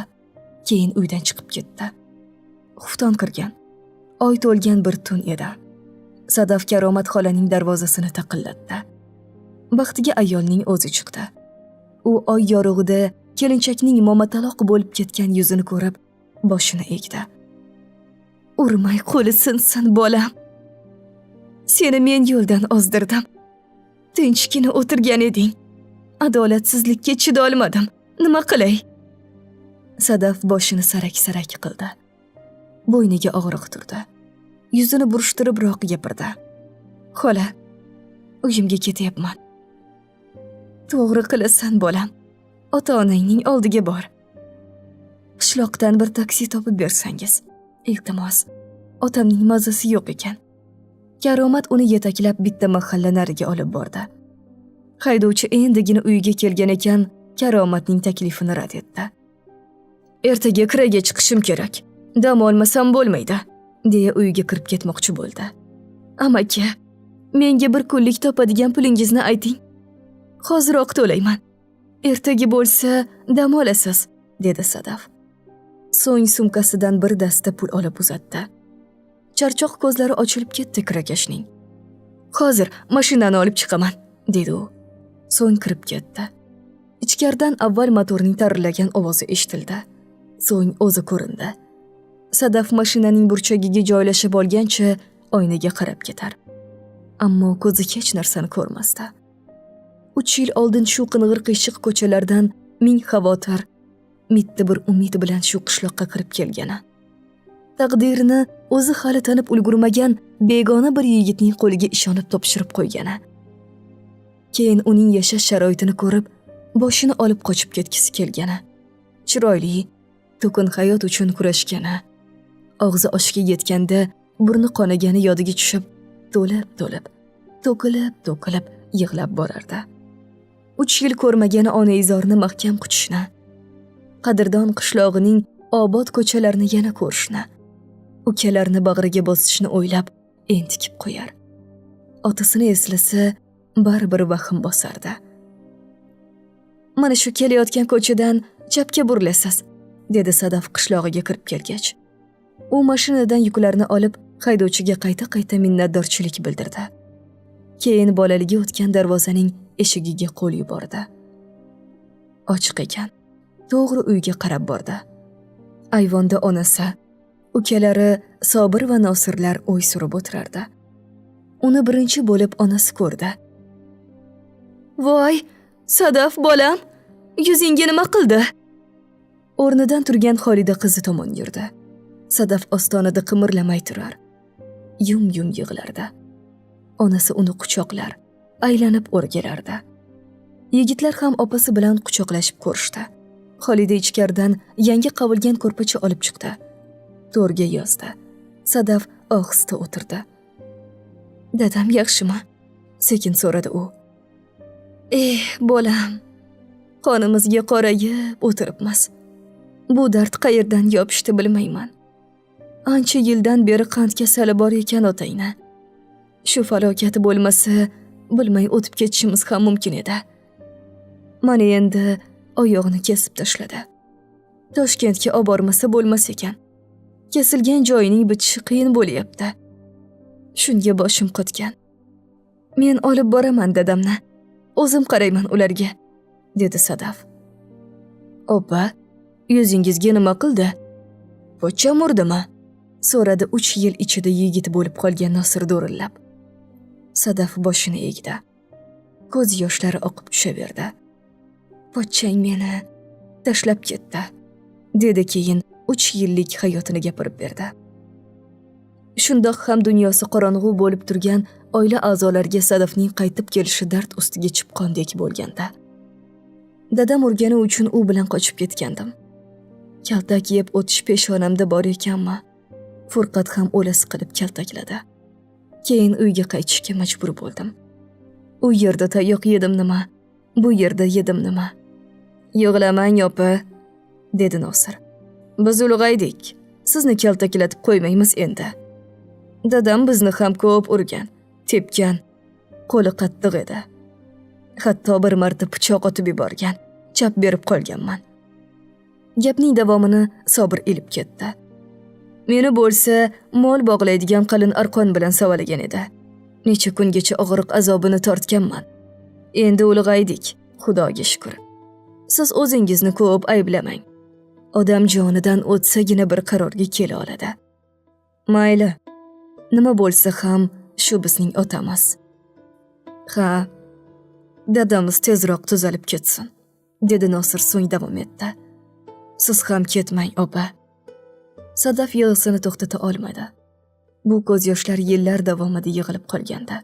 Keyin uydan chiqib ketdi. Xufton kirgan. Oy to'lgan bir tun edi. Sadaf Karomat xolaning darvozasini taqillatdi. Baxtiga ayolning o'zi chiqdi. U oy yorug'ida kelinchakning momataloq bo'lib ketgan yuzini ko'rib, boshini egdi. Urmay qo'li sinsin bolam. Seni men yo'ldan ozdirdim. Tinchgina o'tirgan eding. Adolatsizlikka chida olmadim. Nima qilay? Sadaf boshini sarak-sarak qildi. Bo'yniga og'riq turdi. Yuzini burishtiribroq gapirdi. Xola, uyimga ketyapman. To'g'ri qilasan bolam. Ota-onangning oldiga bor. Qishloqdan bir taksi topib bersangiz. Iltimos, otamning mazasi yo'q ekan. Karomat uni yetaklab bitta mahalla nariga olib bordi. Haydovchi endigina uyiga kelgan ekan, Karomatning taklifini rad etdi. Ertaga kiraga chiqishim kerak. Dam olmasam bo'lmaydi, deya uyiga kirib ketmoqchi bo'ldi. Amaki, menga bir kunlik topadigan pulingizni ayting. Hoziroq to'layman. Ertaga bo'lsa dam olasiz, dedi Sadaf. So'ng sumkasidan bir dasta pul olib uzatdi. Charchoq ko'zlari ochilib ketdi kirakashning. Hozir mashinani olib chiqaman, dedi u. So'ng kirib ketdi. Ichkaridan avval motorning tarillagan ovozi eshitildi. So'ng o'zi ko'rindi. Sadaf mashinaning burchagiga joylashib olgancha oynaga qarab ketar. Ammo ko'zi hech narsani ko'rmasdi. 3 yil oldin shu qing'ir qiyshiq ko'chalardan ming xavotir, mitti bir umid bilan shu qishloqqa kirib kelgani. Taqdirini o'zi hali tanib ulgurmagan begona bir yigitning qo'liga ishonib topshirib qo'ygani. Keyin uning yashash sharoitini ko'rib, boshini olib qochib ketgisi kelgani. Chiroyli, to'kin hayot uchun kurashgani. Og'zi oshga yetganda burni qonagani yodiga tushib, to'lib, to'kilib yig'lab borardi. 3 yil ko'rmagani onaizorni mahkam quchishni, qadrdon qishlog'ining obod ko'chalarini yana ko'rishni, ukalarni bag'riga bosishni o'ylab entikib qo'yar. Otasini eslasa, baribir vahm bosardi. Mana shu kelayotgan ko'chadan chapga burilasiz, dedi Sadaf qishlog'iga kirib kelgach. U mashinadan yuklarni olib, haydovchiga qayta minnatdorchilik bildirdi. Keyin bolaligi o'tgan darvozaning eshigiga qo'l yubordi. Ochiq ekan. To'g'ri uyga qarab bordi. Ayvonda onasi, ukalari Sobir va Nosirlar o'y surib o'tirardi. Uni birinchi bo'lib onasi ko'rdi. Voy, Sadaf bolam, yuzingga nima qildi? O'rnidan turgan Xolida qizi tomon yurdi. Sadaf ostonada qimirlamay turar. Yum-yum yig'lardi. Onasi uni quchoqlar, aylanib o'rgilardi. Yigitlar ham opasi bilan quchoqlashib ko'rishdi. Xolida ichkaridan yangi qavilgan ko'rpacha olib chiqdi. To'rga yozdi. Sadaf ohista o'tirdi. "Dadam yaxshimi?" sekin so'radi u. Bolam, qonimizga qorayib o'tiribmiz. Bu dard qayerdan yopishdi bilmayman. Ancha yildan beri qand kasali bor ekan otangni. Shu falokati bo'lmasa, bilmay o'tib ketishimiz ham mumkin edi. Mana endi oyog'ini kesib tashladi. Toshkentga olib bormasa bo'lmas ekan. Kesilgan joyining bitishi qiyin bo'lyapti. Shunga boshim qotgan. Men olib boraman dadamni. O'zim qarayman ularga, dedi Sadaf. "Opa, yuzingizga nima qildi? Pochcham urdimi?" so'radi 3 yil ichida yigit bo'lib qolgan Nosir do'rillab. Sadaf boshini egdi. Ko'z yoshlari oqib tushaverdi. "Pochchang meni tashlab ketdi", dedi keyin 3 yillik hayotini gapirib berdi. Shundoq ham dunyosi qorong'u bo'lib turgan oila a'zolariga Sadafning qaytib kelishi dard ustiga chipqondek bo'lganda. Dadam urgani uchun u bilan qochib ketgandim. Kaltak yeb o'tish peshonamda bor ekanmi? Furqat ham o'lasi qilib kaltakladi. Keyin uyga qaytishga majbur bo'ldim. U yerda tayoq yedim nima? Bu yerda yedim nima? "Yig'lamang opa", dedi Nosir. "Biz ulg'aydik. Sizni kaltaklatib qo'ymaymiz endi. Dadam bizni ham ko'p urgan, tepgan. Qo'li qattiq edi. Hatto bir marta pichoq otib yuborgan. Chap berib qolganman." Gapning davomini Sobir ilib ketdi. "Meni bo'lsa, mol bog'laydigan qalin arqon bilan savalagan edi. Necha kungacha og'riq azobini tortganman. Endi ulg'aydik, Xudoga shukr. Siz o'zingizni ko'p ayblamang. Odam jonidan o'tsagina bir qarorga kela oladi. Mayli, nima bo'lsa ham shu bizning otamiz. Ha, dadamiz tezroq tuzalib ketsin", dedi Nosir so'ng davom etdi. "Siz ham ketmang, opa." Sadaf yig'isini to'xtata olmadi. Bu ko'z yoshlar yillar davomida yig'ilib qolganda.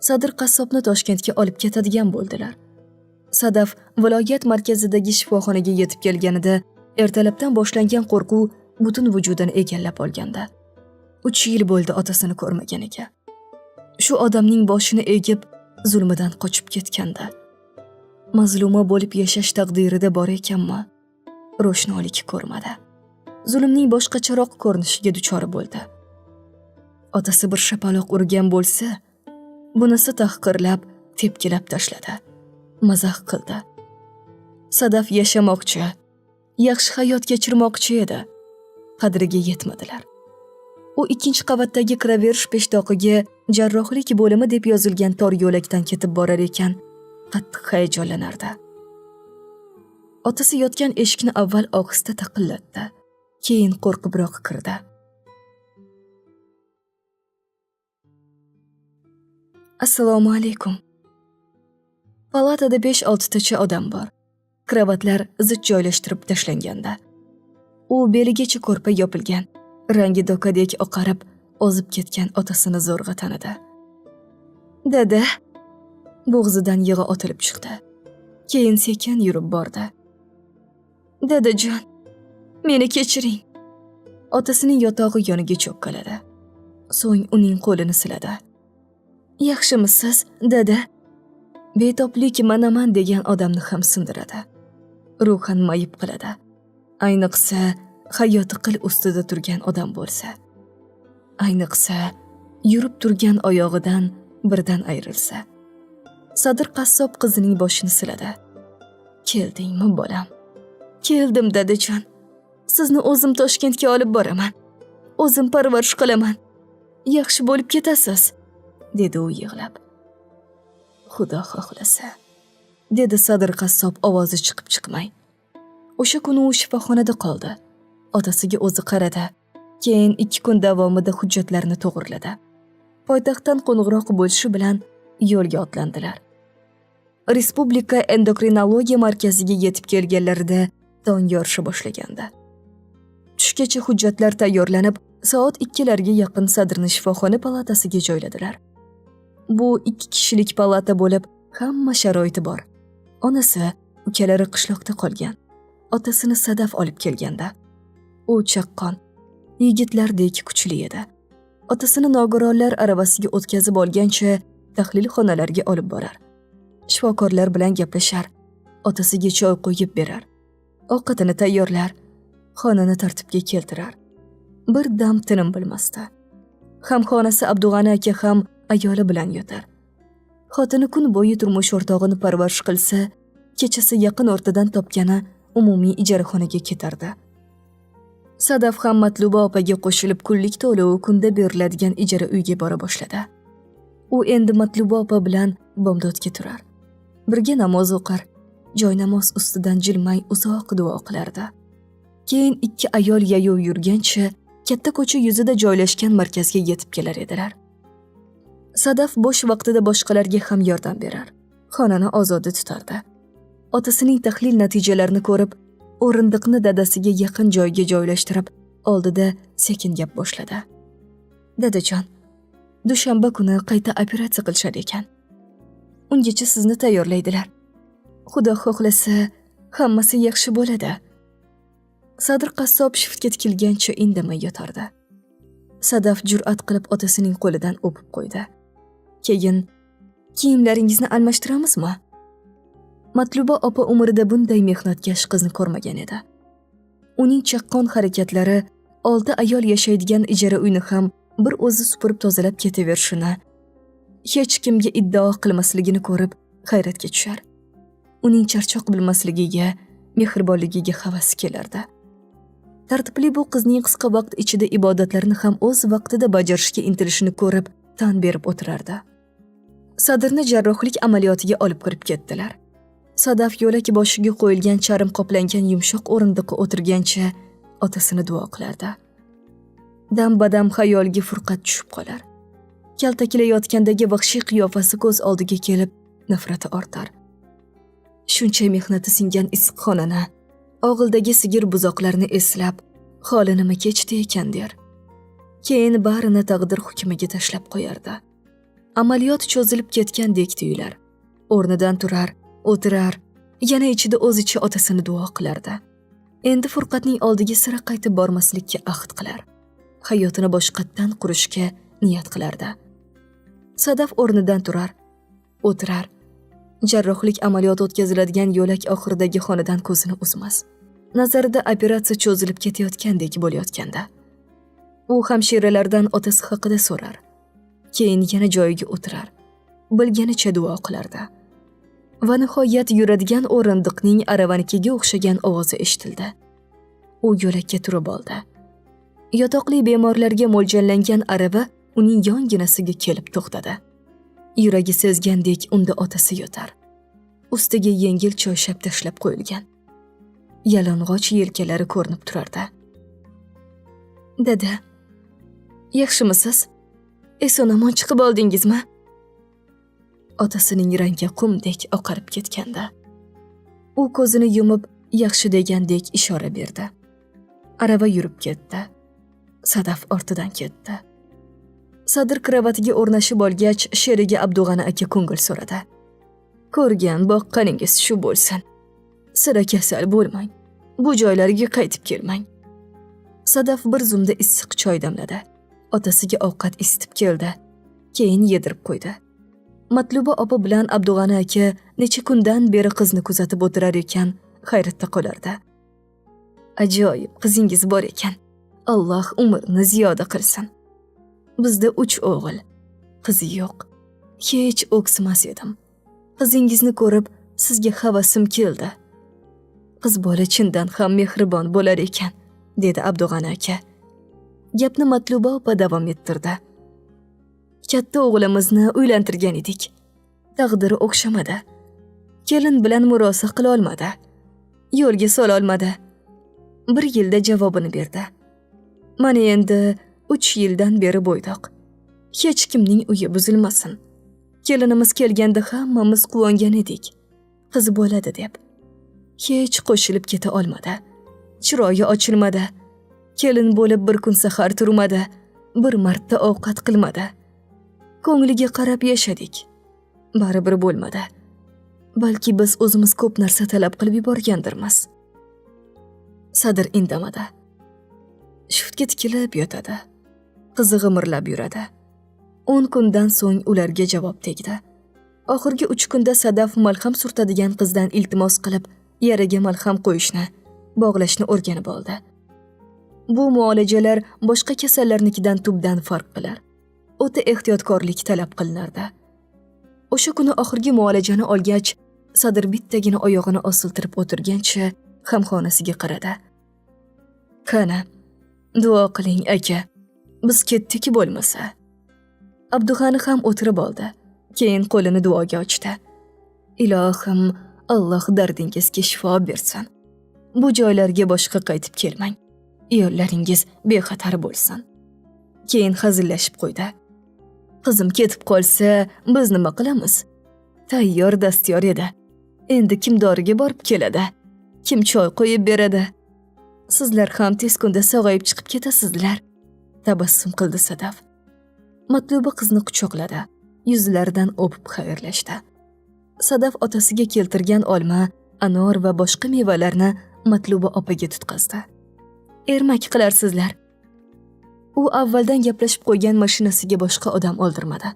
Sadir qassobni Toshkentga olib ketadigan bo'ldilar. Sadaf viloyat markazidagi shifoxonaga yetib kelganida ertalabdan boshlangan qo'rquv butun vujudini egallab olganda. 3 yil bo'ldi otasini ko'rmaganiga. Shu odamning boshini egib zulmidan qochib ketganda. Mazluma bo'lib yashash taqdirida bor ekanmi? Ro'shnolik ko'rmadi. Zulmning boshqacharoq ko'rinishiga duchor bo'ldi. Otasi bir shapaloq urgan bo'lsa, bunisi tahqirlab, tepkilab tashladi. Mazax qildi. Sadaf yashamoqchi, yaxshi hayot kechirmoqchi edi. Qadriga yetmadilar. U 2-qavatdagi kiraverish peshtoqiga jarrohlik bo'limi deb yozilgan tor yo'lakdan ketib borar ekan, qattiq hayajonlanardi. Otasi yotgan eshikni avval ohista taqillatdi, keyin qo'rqibroq kirdi. "Assalomu alaykum." Palatada 5-6 tacha odam bor. Kravatlar zid joylashtirib tashlanganda. U beligacha ko'rpa yopilgan, rangi dokadek oqarib, ozib ketgan otasini zo'rg'a tanidi. "Dada", bo'g'zidan yig'i otilib chiqdi. Keyin sekin yurib bordi. "Dadajon, meni kechiring." Otasining yotog'i yoniga cho'kkaladi. So'ng uning qo'lini siladi. "Yaxshimisiz, dada?" Betoblik manaman degan odamni ham sindiradi. Ruhan mayib qiladi. Ayniqsa, hayoti qil ustida turgan odam bo'lsa. Ayniqsa, yurib turgan oyog'idan birdan ayrilsa. Sadir qassob qizining boshini siladi. "Keldingmi, bolam?" "Keldim, dadajon. Sizni o'zim Toshkentga olib boraman. O'zim parvarish qilaman. Yaxshi bo'lib ketasiz", dedi u yig'lab. "Xudo xohlasa", dedi Sadir qassob ovozi chiqib chiqmay. O'sha kuni u shifoxonada qoldi. Otasiga o'zi qaradi. Keyin 2 kun davomida hujjatlarini to'g'riladi. Poytaxtdan qo'ng'iroq bo'lishi bilan yo'lga otlandilar. Respublika endokrinologiya markaziga yetib kelganlarida tong yorisha boshlagandi. Tushga tushgacha hujjatlar tayyorlanib, soat 2larga yaqin Sadirni shifoxona palatasiga joyladilar. Bu 2 kishilik palata bo'lib, hamma sharoiti bor. Onasi, ukalari qishloqda qolgan. Otasini Sadaf olib kelganda. U chaqqon, yigitlardek kuchli edi. Otasini nogironlar aravasiga o'tkazib olgancha tahlil xonalariga olib borar. Shifokorlar bilan gaplashar, otasiga choy qo'yib berar. Ovqatini tayyorlar, xonani tartibga keltirar. Bir dam tinim bilmasdi. Ham xonasi Abdug'ani aka ham ayoli bilan yotar. Xotini kun bo'yi turmush o'rtog'ini parvarish qilsa, kechasi yaqin o'rtadan topgani umumiy ijaraxonaga ketardi. Sadaf ham Matluba opaga qo'shilib kunlik to'lovi kunda beriladigan ijara uyga bora boshladi. U endi Matluba opa bilan bomdodga turar. Birga namoz o'qir, joy namoz ustidan jilmay uzoq duo qilardi. Keyin 2 ayol yayov yurgancha katta ko'cha yuzida joylashgan markazga yetib kelar edilar. Sadaf bo'sh vaqtida boshqalarga ham yordam berar. Xonani ozoda tutardi. Otasining tahlil natijalarini ko'rib, o'rindiqni dadasiga yaqin joyga joylashtirib, oldida sekin gap boshladi. Dadajon, dushanba kuni qayta operatsiya qilishar ekan. Ungacha sizni tayyorlaydilar. Xudo xohlasa, hammasi yaxshi bo'ladi. Sadir qassob shiftga tikilgancha indamay yotardi. Sadaf jur'at qilib otasining qo'lidan o'pib qo'ydi. Keyin, kiyimlaringizni almashtiramizmi? Matluba opa umrida bunday mehnatkash qizni ko'rmagan edi. Uning chaqqon harakatlari 6 ayol yashaydigan ijara uyni ham bir o'zi supurib tozalab ketaverishini, hech kimga iddao qilmasligini ko'rib hayratga tushar. Uning charchoq bilmasligiga, mehribonligiga havas kelardi. Tartibli bu qizning qisqa vaqt ichida ibodatlarni ham o'z vaqtida bajarishga intilishini ko'rib tan berib o'tirardi. Sadirni jarrohlik amaliyotiga olib kirib ketdilar. Sadaf yo'lak boshiga qo'yilgan charm qoplangan yumshoq o'rindiqqa o'tirgancha otasini duo qilardi. Dam-badam xayoliga furqat tushib qolar. Kaltakilayotgandagi vahshiy qiyofasi ko'z oldiga kelib, nafrati ortar. Shuncha mehnati singan issiqxonani, og'ildagi sigir buzoqlarni eslab, holi nima kechdi ekan der. Keyin barini taqdir hukmiga tashlab qo'yardi. Amaliyot cho'zilib ketgandek tuyular. O'rnidan turar, o'tirar, yana ichida o'zicha otasini duo qilardi. Endi furqatning oldiga sira qaytib bormaslikka ahd qilar. Hayotini boshqatdan qurishga niyat qilardi. Sadaf o'rnidan turar, o'tirar. Jarrohlik amaliyoti o'tkaziladigan yo'lak oxiridagi xonadan ko'zini uzmas. Nazarida operatsiya cho'zilib ketayotgandek bo'layotganda. U hamshiralardan otasi haqida so'rar. Keyin yana joyiga o'tirar. Bilganicha duo qilardi. Va nihoyat yuradigan o'rindiqning aravanikiga o'xshagan ovozi eshitildi. U yo'lakka turib oldi. Yotoqli bemorlarga mo'ljallangan arava uning yonginasiga kelib to'xtadi. Yuragi sezgandek unda otasi yotar. Ustiga yengil choyshab tashlab qo'yilgan. Yalang'och yelkalari ko'rinib turardi. Dada, yaxshimisiz? Eson-omon chiqib oldingizmi? Otasining rangi qumdek oqarib ketganda. U ko'zini yumib, yaxshi degandek ishora berdi. Arava yurib ketdi. Sadaf ortidan ketdi. Sadir kravatiga o'rnashib olgach, sherigi Abdug'ani aka ko'ngil so'radi. Ko'rgan boqqaningiz shu bo'lsin. Sira kasal bo'lmang. Bu joylarga qaytib kelmang. Sadaf bir zumda issiq choy damladi. Otasiga ovqat isitib keldi. Keyin yedirib qo'ydi. Matluba opa bilan Abdug'ani aka necha kundan beri qizni kuzatib o'tirar ekan, hayratda qolardi. Ajoyib qizingiz bor ekan. Alloh umrni ziyoda qilsin. Bizda 3 o'g'il, qizi yo'q. Hech o'ksimas edim. Qizingizni ko'rib, sizga havasim keldi. Qiz bola chindan ham mehribon bo'lar ekan, dedi Abdug'ani aka. Gapni Matluba opa davom ettirdi. Katta o'g'limizni uylantirgan edik. Taqdiri o'xshamadi. Kelin bilan murosa qila olmadi. Yo'lga sola olmadi. 1 yilda javobini berdi. Mana endi 3 yildan beri bo'ydoq. Hech kimning uyi buzilmasin. Kelinimiz kelganda hammamiz quvongan edik. Qiz bo'ladi deb. Hech qo'shilib keta olmadi. Chiroyi ochilmadi. Kelin bo'lib bir kun sahar turmadi, bir marta ovqat qilmadi. Ko'ngliga qarab yashadik. Baribir bo'lmadi. Balki biz o'zimiz ko'p narsa talab qilib yuborgandirmiz. Sadir indamadi. Shiftga tikilib yotadi. Qizi g'imirlab yuradi. 10 kundan so'ng ularga javob tegdi. Oxirgi 3 kunda Sadaf malham surtadigan qizdan iltimos qilib, yaraga malham qo'yishni, bog'lashni o'rganib oldi. Bu muolajalar boshqa kasallarnikidan tubdan farq qilar. O'ta ehtiyotkorlik talab qilinardi. O'sha kuni oxirgi muolajani olgach, Sadir bittagina oyog'ini osiltirib o'tirgancha hamxonasiga qaradi. "Qani, duo qiling aka. Biz ketdik bo'lmasa." Abduxani ham o'tirib oldi. Keyin qo'lini duoga ochdi. "Ilohim, Alloh dardingizga shifo bersin. Bu joylarga boshqa qaytib kelmang. Yo'llaringiz bexatar bo'lsin." Keyin hazillashib qo'ydi. "Qizim ketib qolsa, biz nima qilamiz? Tayyor dastyor edi. Endi kim doriga borib keladi? Kim choy qo'yib beradi? Sizlar ham tez kunda sog'ayib chiqib ketasizlar." Tabassum qildi Sadaf. Matluba qizni quchoqladi. Yuzlaridan o'pib xayrlashdi. Sadaf otasiga keltirgan olma, anor va boshqa mevalarni Matluba opaga tutqazdi. "Ermak qilarsizlar." U avvaldan gaplashib qo'ygan mashinasiga boshqa odam oldirmadi.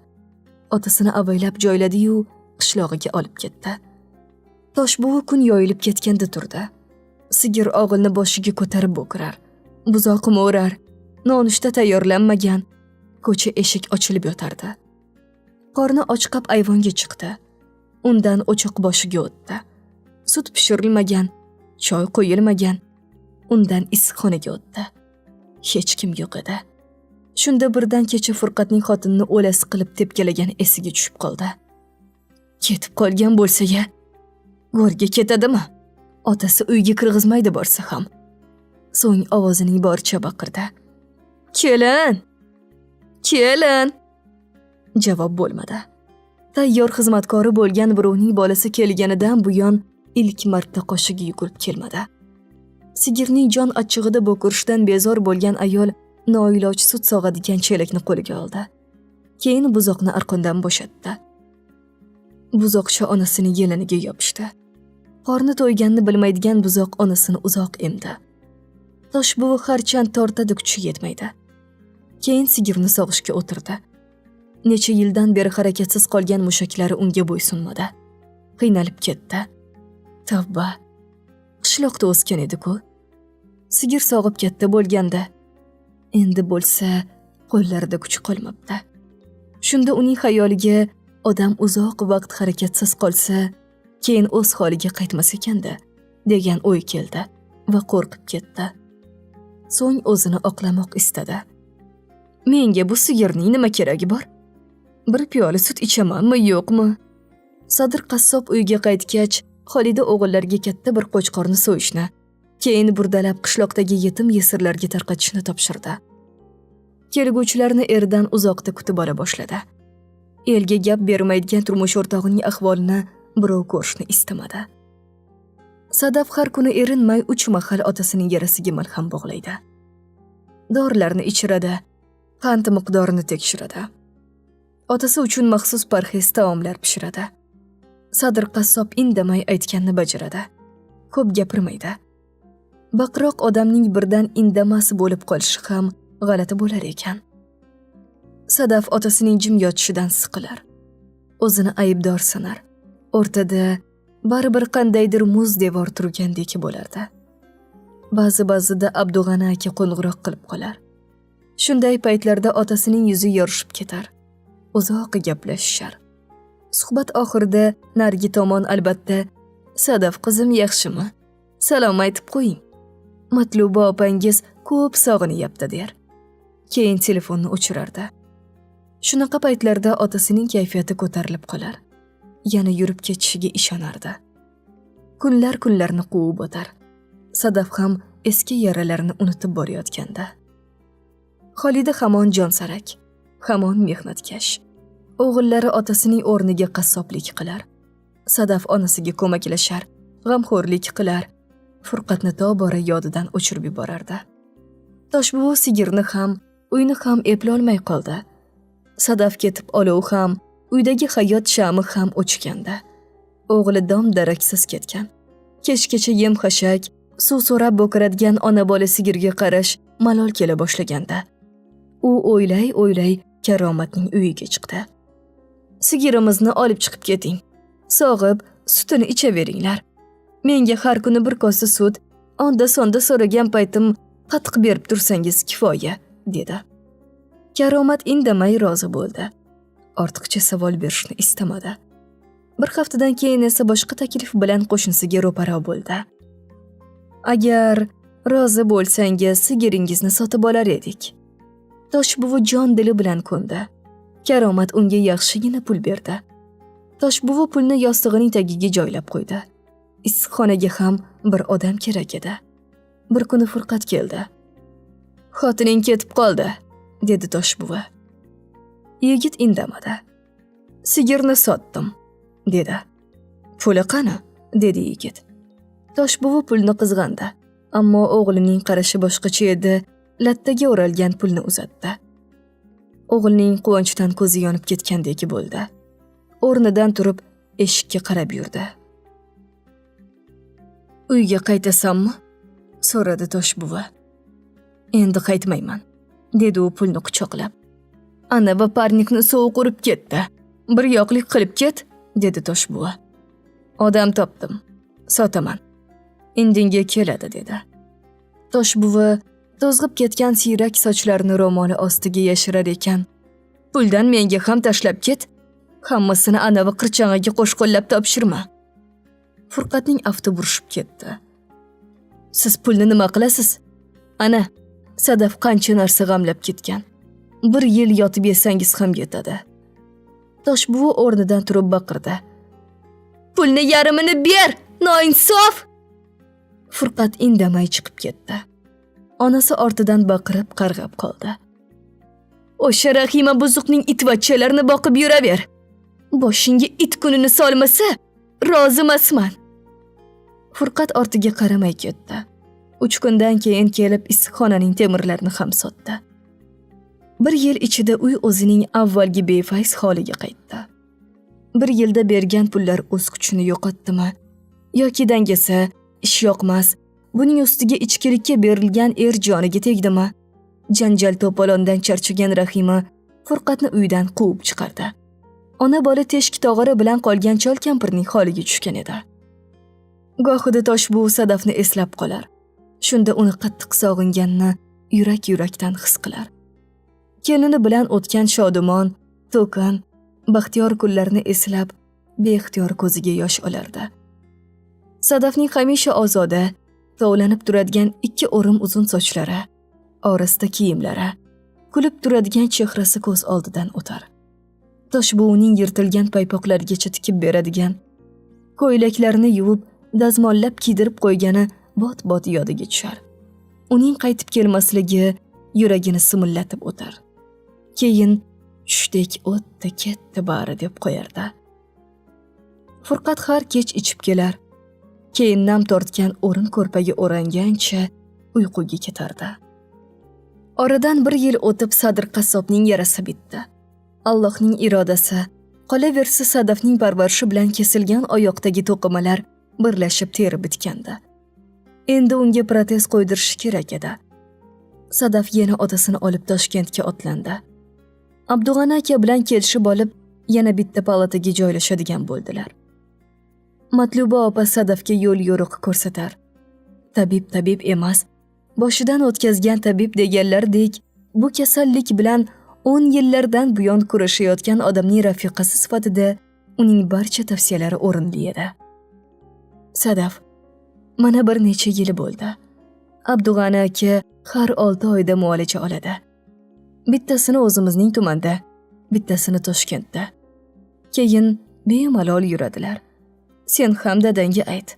Otasini avaylab joyladi-yu, qishlog'iga olib ketdi. Toshbuvi kun yoyilib ketganda turdi. Sigir og'ilni boshiga ko'tarib bo'kirar. Buzoq mo'rar. Nonushta tayyorlanmagan. Ko'cha eshik ochilib yotardi. Qorni ochqab ayvonga chiqdi. Undan o'choq boshiga o'tdi. Sut pishirilmagan, choy qo'yilmagan. Undan issiqxonaga o'tdi. Hech kim yo'q edi. Shunda birdan kecha Furqatning xotinini o'lasi qilib tepkalagan esiga tushib qoldi. Ketib qolgan bo'lsa-ya, go'rga ketadimi? Otasi uyga kirgizmaydi borsa ham. So'ng ovozining boricha baqirdi. "Kelin! Kelin!" Javob bo'lmadi. Tayyor xizmatkori bo'lgan birovning bolasi kelganidan buyon ilk marta qoshiga yugurib kelmadi. Sigirning jon achchig'ida bo'kirishdan bezor bo'lgan ayol noiloj sut sog'adigan chelakni qo'liga oldi. Keyin buzoqni arqondan bo'shatdi. Buzoqcha onasining yeliniga yopishdi. Qorni to'yganini bilmaydigan buzoq onasini uzoq emdi. Toshbuvi harchand tortadi kuchi yetmaydi. Keyin sigirni sog'ishga o'tirdi. Necha yildan beri harakatsiz qolgan mushaklari unga bo'ysunmadi. Qiynalib ketdi. Tavba. Qishloqda o'sgan edi-ku. Sigir sog'ib katta bo'lganda. Endi bo'lsa, qo'llarida kuch qolmabdi. Shunda uning xayoliga odam uzoq vaqt harakatsiz qolsa, keyin o'z holiga qaytmas ekanda, degan o'y keldi va qo'rqib ketdi. So'ng o'zini oqlamoq istadi. "Menga bu sigirning nima keragi bor? Bir piyola sut ichamanmi, yo'qmi?" Sadir qassob uyga qaytgach, Xolida o'g'illarga katta bir qo'chqorni so'yishni, keyin burdalab qishloqdagi yetim yesirlarga tarqatishni topshirdi. Kelguvchilarni eridan uzoqda kutib ola boshladi. Elga gap bermaydigan turmush o'rtog'ining ahvolini birov ko'rishni istamadi. Sadaf har kuni erinmay 3 mahal otasining yarasiga malham bog'laydi. Dorilarni ichiradi, qand miqdorini tekshiradi. Otasi uchun maxsus parhez taomlar pishiradi. Sadir qassob indamay aytganni bajaradi. Ko'p gapirmaydi. Baqiroq odamning birdan indamas bo'lib qolishi ham g'alati bo'lar ekan. Sadaf otasining jim yotishidan siqilar. O'zini aybdor sanar. O'rtada baribir qandaydir muz devor turgandek bo'lardi. Ba'zi-ba'zida Abdug'ani aka qo'ng'iroq qilib qolar. Shunday paytlarda otasining yuzi yorishib ketar. Uzoq gaplashishar. Suhbat oxirida narigi tomon albatta "Sadaf qizim yaxshimi? Salom aytib qo'ying. Matluba opangiz ko'p sog'inyapti" der. Keyin telefonni o'chirardi. Shunaqa paytlarda otasining kayfiyati ko'tarilib qolar. Yana yurib ketishiga ishonardi. Kunlar kunlarni quvib o'tar. Sadaf ham eski yaralarini unutib borayotganda. Xolida hamon jonsarak, hamon mehnatkash. O'g'illari otasining o'rniga qassoblik qilar. Sadaf onasiga ko'maklashar, g'amxo'rlik qilar. Furqatni tobora yodidan o'chirib yuborardi. Toshbuvi sigirni ham, uyni ham eplolmay qoldi. Sadaf ketib olov ham, uydagi hayot shami ham o'chgandi. O'g'li dom-daraksiz ketgan. Kechgacha yem-xashak, suv so'rab bo'kiradigan ona bola sigirga qarash malol kela boshlaganda, u o'ylay Karomatning uyiga chiqdi. Sigirimizni olib chiqib keting. Sog'ib, sutini ichaveringlar. Menga har kuni bir kosa sut, onda-sonda so'ragan paytim qatiq berib tursangiz kifoya, dedi. Karomat indamay rozi bo'ldi. Ortiqcha savol berishni istamadi. Bir haftadan keyin esa boshqa taklif bilan qo'shnisiga ro'para bo'ldi. Agar rozi bo'lsangiz, sigiringizni sotib olar edik. Toshbuvi jon dili bilan ko'ndi. Karomat unga yaxshigina pul berdi. Toshbuvi pulni yostig'ining tagiga joylab qo'ydi. Issiqxonaga ham bir odam kerak edi. Bir kuni Furqat keldi. "Xotining ketib qoldi", dedi Toshbuvi. Yigit indamadi. "Sigirni sotdim", dedi. "Puli qani?" dedi yigit. Toshbuvi pulni qizg'andi, ammo o'g'lining qarashi boshqacha edi. Lattaga o'ralgan pulni uzatdi. O'g'lining quvonchdan ko'zi yonib ketgandek bo'ldi. O'rnidan turib eshikka qarab yurdi. "Uyga qaytasammi?" so'radi Toshbuvi. "Endi qaytmayman", dedi u pulni quchoqlab. "Ana va parnikni sovuq urib ketdi. Bir yoqlik qilib ket", dedi Toshbuvi. "Odam topdim. Sotaman. Indinga keladi", dedi. Toshbuvi to'zg'ib ketgan siyrak sochlarini ro'moli ostiga yashirar ekan. "Puldan menga ham tashlab ket. Hammasini anavi qirchang'iga qo'shqo'llab topshirma." Furqatning afti burishib ketdi. "Siz pulni nima qilasiz? Ana, Sadaf qancha narsa g'amlab ketgan. Bir yil yotib yesangiz ham yetadi." Toshbuvi o'rnidan turib baqirdi. "Pulni yarmini ber, noinsof!" Furqat indamay chiqib ketdi. Onasi ortidan baqirib qarg'ab qoldi. "O'sha Rahima buzuqning itvachchalarini boqib yuraver. Boshingga it kunini solmasa, rozimasman." Furqat ortiga qaramay ketdi. 3 kundan keyin kelib issiqxonaning temirlarini ham sotdi. Bir yil ichida uy o'zining avvalgi befayz holiga qaytdi. Bir yilda bergan pullar o'z kuchini yo'qotdimi yoki dangasa, ish yoqmas, buning ustiga ichkilikka berilgan joniga tegdimi? Janjal to'polondan charchagan Rahima Furqatni uydan quvib chiqardi. Ona bola teshik tog'ora bilan qolgan chol kampirning holiga tushgan edi. Gohida Toshbuvi Sadafni eslab qolar. Shunda uni qattiq sog'inganini yurak-yurakdan his qilar. Kelini bilan o'tgan shodumon, to'kin, baxtiyor kunlarni eslab, beixtiyor ko'ziga yosh olardi. Sadafning hamisha ozoda, tovlanib turadigan 2 o'rim uzun sochlari, orasida kiyimlari, kulib turadigan chehrasi ko'z oldidan o'tar. Toshbuvining yirtilgan paypoqlarigacha tikib beradigan, ko'ylaklarini yuvib, dazmollab kiydirib qo'ygani bot-bot yodiga tushar. Uning qaytib kelmasligi yuragini simillatib o'tar. Keyin tushdek o'tdi ketdi bari deb qo'yardi. Furqat har kech ichib kelar. Keyin nam tortgan o'rin ko'rpaga o'rangancha uyquga ketardi. Oradan 1 yil o'tib Sadir qassobning yarasi bitdi. Allohning irodasi, qolaversa Sadafning parvarishi bilan kesilgan oyoqdagi to'qimalar birlashib teri bitgandi. Endi unga protez qo'ydirish kerak edi. Sadaf yana otasini olib Toshkentga otlandi. Abdug'ani aka bilan kelishib olib, yana bitta palataga joylashadigan bo'ldilar. Matluba opa Sadafga yo'l yo'riq ko'rsatar. Tabib emas, boshidan o'tkazgan tabib deganlardek, bu kasallik bilan 10 yillardan buyon kurashayotgan odamning rafiqasi sifatida uning barcha tavsiyalari o'rinli edi. Sadaf, mana bir necha yil bo'ldi. Abdug'ani aka har 6 oyda muolaja oladi. Bittasini o'zimizning tumanda, bittasini Toshkentda. Keyin bemalol yuradilar. Sen ham dadangga ayt.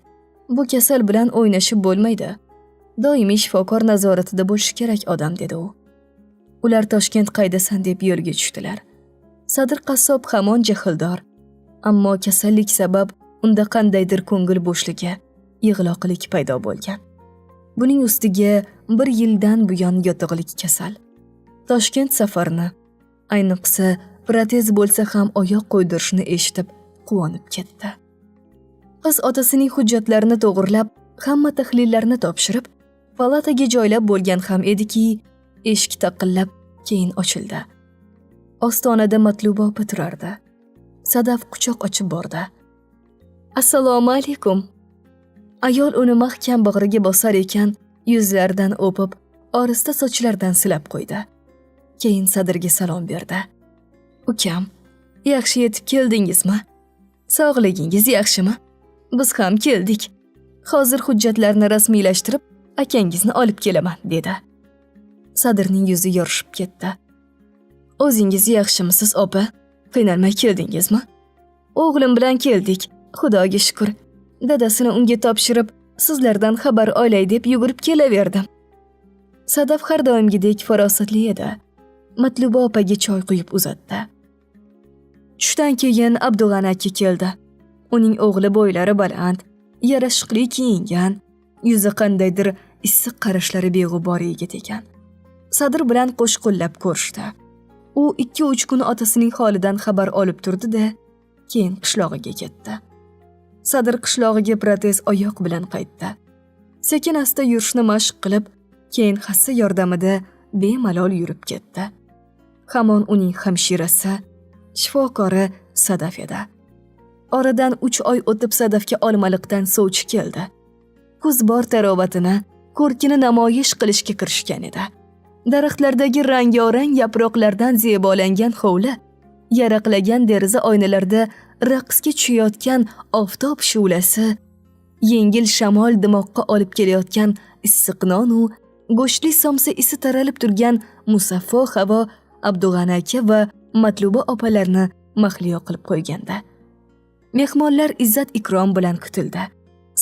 Bu kasal bilan o'ynashib bo'lmaydi. Doimiy shifokor nazoratida bo'lishi kerak odam, dedi u. Ular Toshkent qaydasan deb yo'lga tushdilar. Sadir qassob hamon jahildor, ammo kasallik sabab unda qandaydir ko'ngil bo'shligi, yig'loqlik paydo bo'lgan. Buning ustiga 1 yildan buyon yotig'lik kasal. Toshkent safarini, ayniqsa protez bo'lsa ham oyoq qo'ydirishni eshitib quvonib ketdi. Qiz otasining hujjatlarini to'g'irlab, hamma tahlillarni topshirib, palataga joylab bo'lgan ham ediki, eshik taqillab keyin ochildi. Ostonada Matluba opa turardi. Sadaf quchoq ochib bordi. Assalomu alaykum. Ayol uni mahkam bag'riga bosar ekan, yuzlaridan o'pib, orista sochlaridan silab qo'ydi. Keyin Sadirga salom berdi. Ukam, yaxshi yetib keldingizmi? Sog'ligingiz yaxshimi? Biz ham keldik. Hozir hujjatlarni rasmiylashtirib, akangizni olib kelaman, dedi. Sadirning yuzi yorishib ketdi. O'zingiz yaxshimisiz, opa? Qiynalmay keldingizmi? O'g'lim bilan keldik, Xudoga shukr. Dadasini unga topshirib, sizlardan xabar olay deb yugurib kelaverdim. Sadaf har doimgidek farosatli edi. Matluba opaga choy quyib uzatdi. Tushdan keyin Abdug'ani aka keldi. Uning o'g'li bo'ylari baland, yarashiqli kiyingan, yuzi qandaydir issiq qarashlari beg'ubor yigit ekan. Sadir bilan qo'shqo'llab ko'rishdi. U 2-3 kun otasining holidan xabar olib turdi-da, keyin qishlog'iga ketdi. Sadir qishlog'iga protez oyoq bilan qaytdi. Sekin-asta yurishni mashq qilib, keyin hassa yordamida bemalol yurib ketdi. Hamon uning hamshirasi, shifokori Sadaf edi. Oradan 3 oy o'tib Sadafga olmaliqdan sovchi keldi. Kuz bor tarovatini, ko'rkini namoyish qilishga kirishgan edi. Daraxtlardagi rang-yorang yaproqlardan zebolangan hovli, yaraqlagan deraza oynalarida raqsga tushayotgan oftob shu'lasi, yengil shamol dimoqqa olib kelayotgan issiq non u go'shtli somsa isi taralib turgan musaffo havo Abdug'ani aka va Matluba opalarni mahliyo qilib qo'yganda. Mehmonlar izzat ikrom bilan kutildi.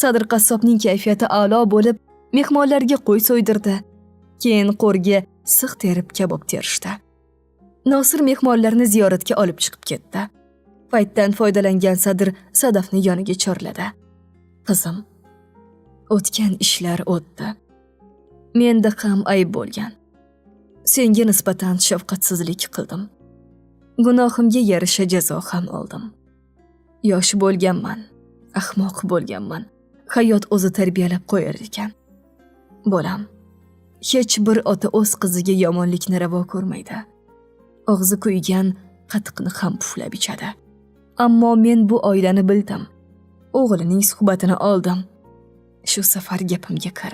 Sadir qassobning kayfiyati a'lo bo'lib, mehmonlarga qo'y so'ydirdi. Keyin qo'rga siq terib kabob terishdi. Nosir mehmonlarni ziyoratga olib chiqib ketdi. Paytdan foydalangan Sadir Sadafni yoniga chorladi. Qizim, o'tgan ishlar o'tdi. Menda ham ayb bo'lgan. Senga nisbatan shafqatsizlik qildim. Gunohimga yarasha jazo ham oldim. Yosh bo'lganman, ahmoq bo'lganman. Hayot o'zi tarbiyalab qo'yar ekan. Bolam, hech bir ota o'z qiziga yomonlikni ravo ko'rmaydi. Og'zi kuygan qatiqni ham puflab ichadi. Ammo men bu oilani bildim. O'g'lining suhbatini oldim. Shu safar gapimga kir.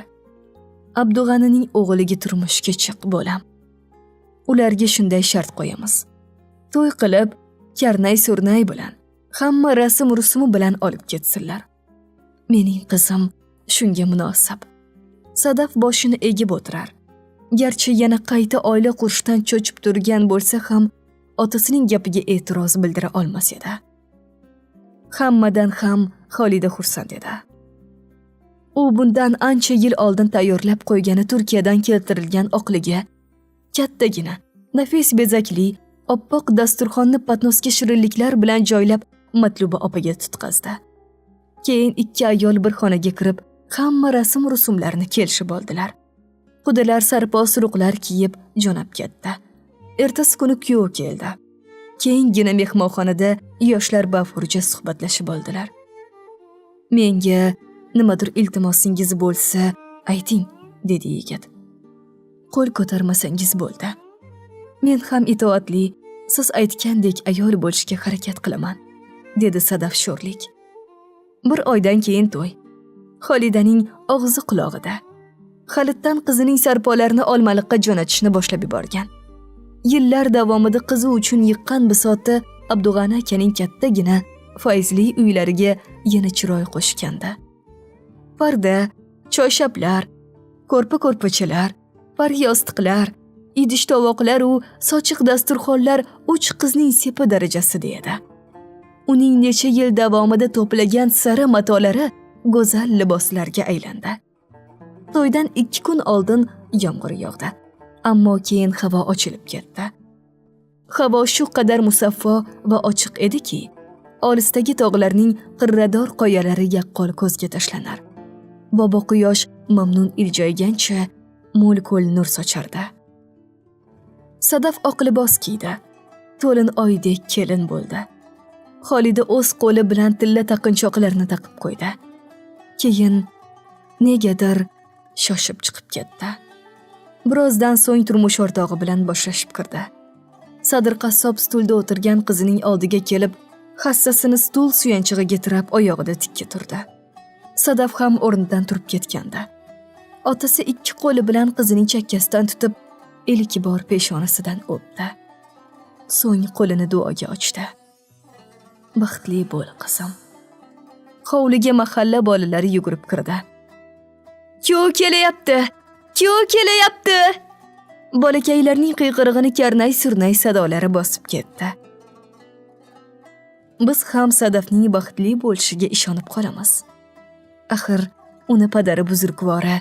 Abdug'anining o'g'liga turmushga chiq, bolam. Ularga shunday shart qo'yamiz. To'y qilib, karnay-surnay bilan, hamma rasm-rusumi bilan olib ketsinlar. Mening qizim shunga munosib. Sadaf boshini egib o'tirar. Garchi yana qayta oila qurishdan cho'chib turgan bo'lsa ham, otasining gapiga e'tiroz bildira olmas edi. Hammadan ham Xolida xursand edi. U bundan ancha yil oldin tayyorlab qo'ygani Turkiyadan keltirilgan oqliga, kattagina, nafis bezakli, oppoq dasturxonni patnosga shirinliklar bilan joylab Matluba opaga tutqazdi. Keyin 2 ayol bir xonaga kirib, hamma rasm-rusumlarni kelishib oldilar. Qudalar sarpo-suruqlar kiyib jo'nab ketdi. Ertasi kuni kuyov keldi. Keyingina mehmonxonada yoshlar bafurja suhbatlashib oldilar. Menga nimadir iltimosingiz bo'lsa, ayting, dedi yigit. Qo'l ko'tarmasangiz bo'ldi. Men ham itoatli, siz aytgandek ayol bo'lishga harakat qilaman, dedi Sadaf sho'rlik. Bir oydan keyin to'y. Xolidaning og'zi quloqida. Xalitdan qizining sarpolarini Olmaliqqa jo'natishni boshlab yuborgan. Yillar davomida qizi uchun yiqqan bisoti Abdug'ani akaning kattagina, foizli uylariga yana chiroy qo'shgandi. Parda, choyshaplar, ko'rpa-ko'rpachalar, paryostiqlar, idish-tovoqlar u sochiq dasturxonlar 3 qizning sepi darajasida edi. Uning necha yil davomida to'plagan sara matolari go'zal liboslarga aylandi. To'ydan 2 kun oldin yomg'ir yog'di, ammo keyin havo ochilib ketdi. Havo shu qadar musaffo va ochiq ediki, olisdagi tog'larning qirrador qoyalari yaqqol ko'zga tashlanar. Bobo quyosh mamnun iljaygancha mo'l-ko'l nur sochardi. Sadaf oq libos kiydi. To'lin oydek kelin bo'ldi. Xolida o'z qo'li bilan tilla taqinchoqlarni taqib qo'ydi. Keyin negadir shoshib chiqib ketdi. Birozdan so'ng turmush o'rtog'i bilan boshlashib kirdi. Sadir qassob stulda o'tirgan qizining oldiga kelib, hassasini stul suyanchig'iga tirab oyog'ida tikka turdi. Sadaf ham o'rnidan turib ketgandi. Otasi ikki qo'li bilan qizining chakkasidan tutib, 50 bor peshonasidan o'pdi. So'ng qo'lini duoga ochdi. Baxtli bo'l, qizim. Hovliga mahalla bolalari yugurib kirdi. Kuyov kelyapti! Kuyov kelyapti! Bolakaylarning qiyqirig'ini karnay-surnay sadolari bosib ketdi. Biz ham Sadafning baxtli bo'lishiga ishonib qolamiz. Axir uni padari buzrukvori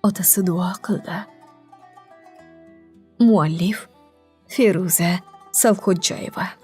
otasi duo qildi. Muallif Feruza Salxo'jayeva.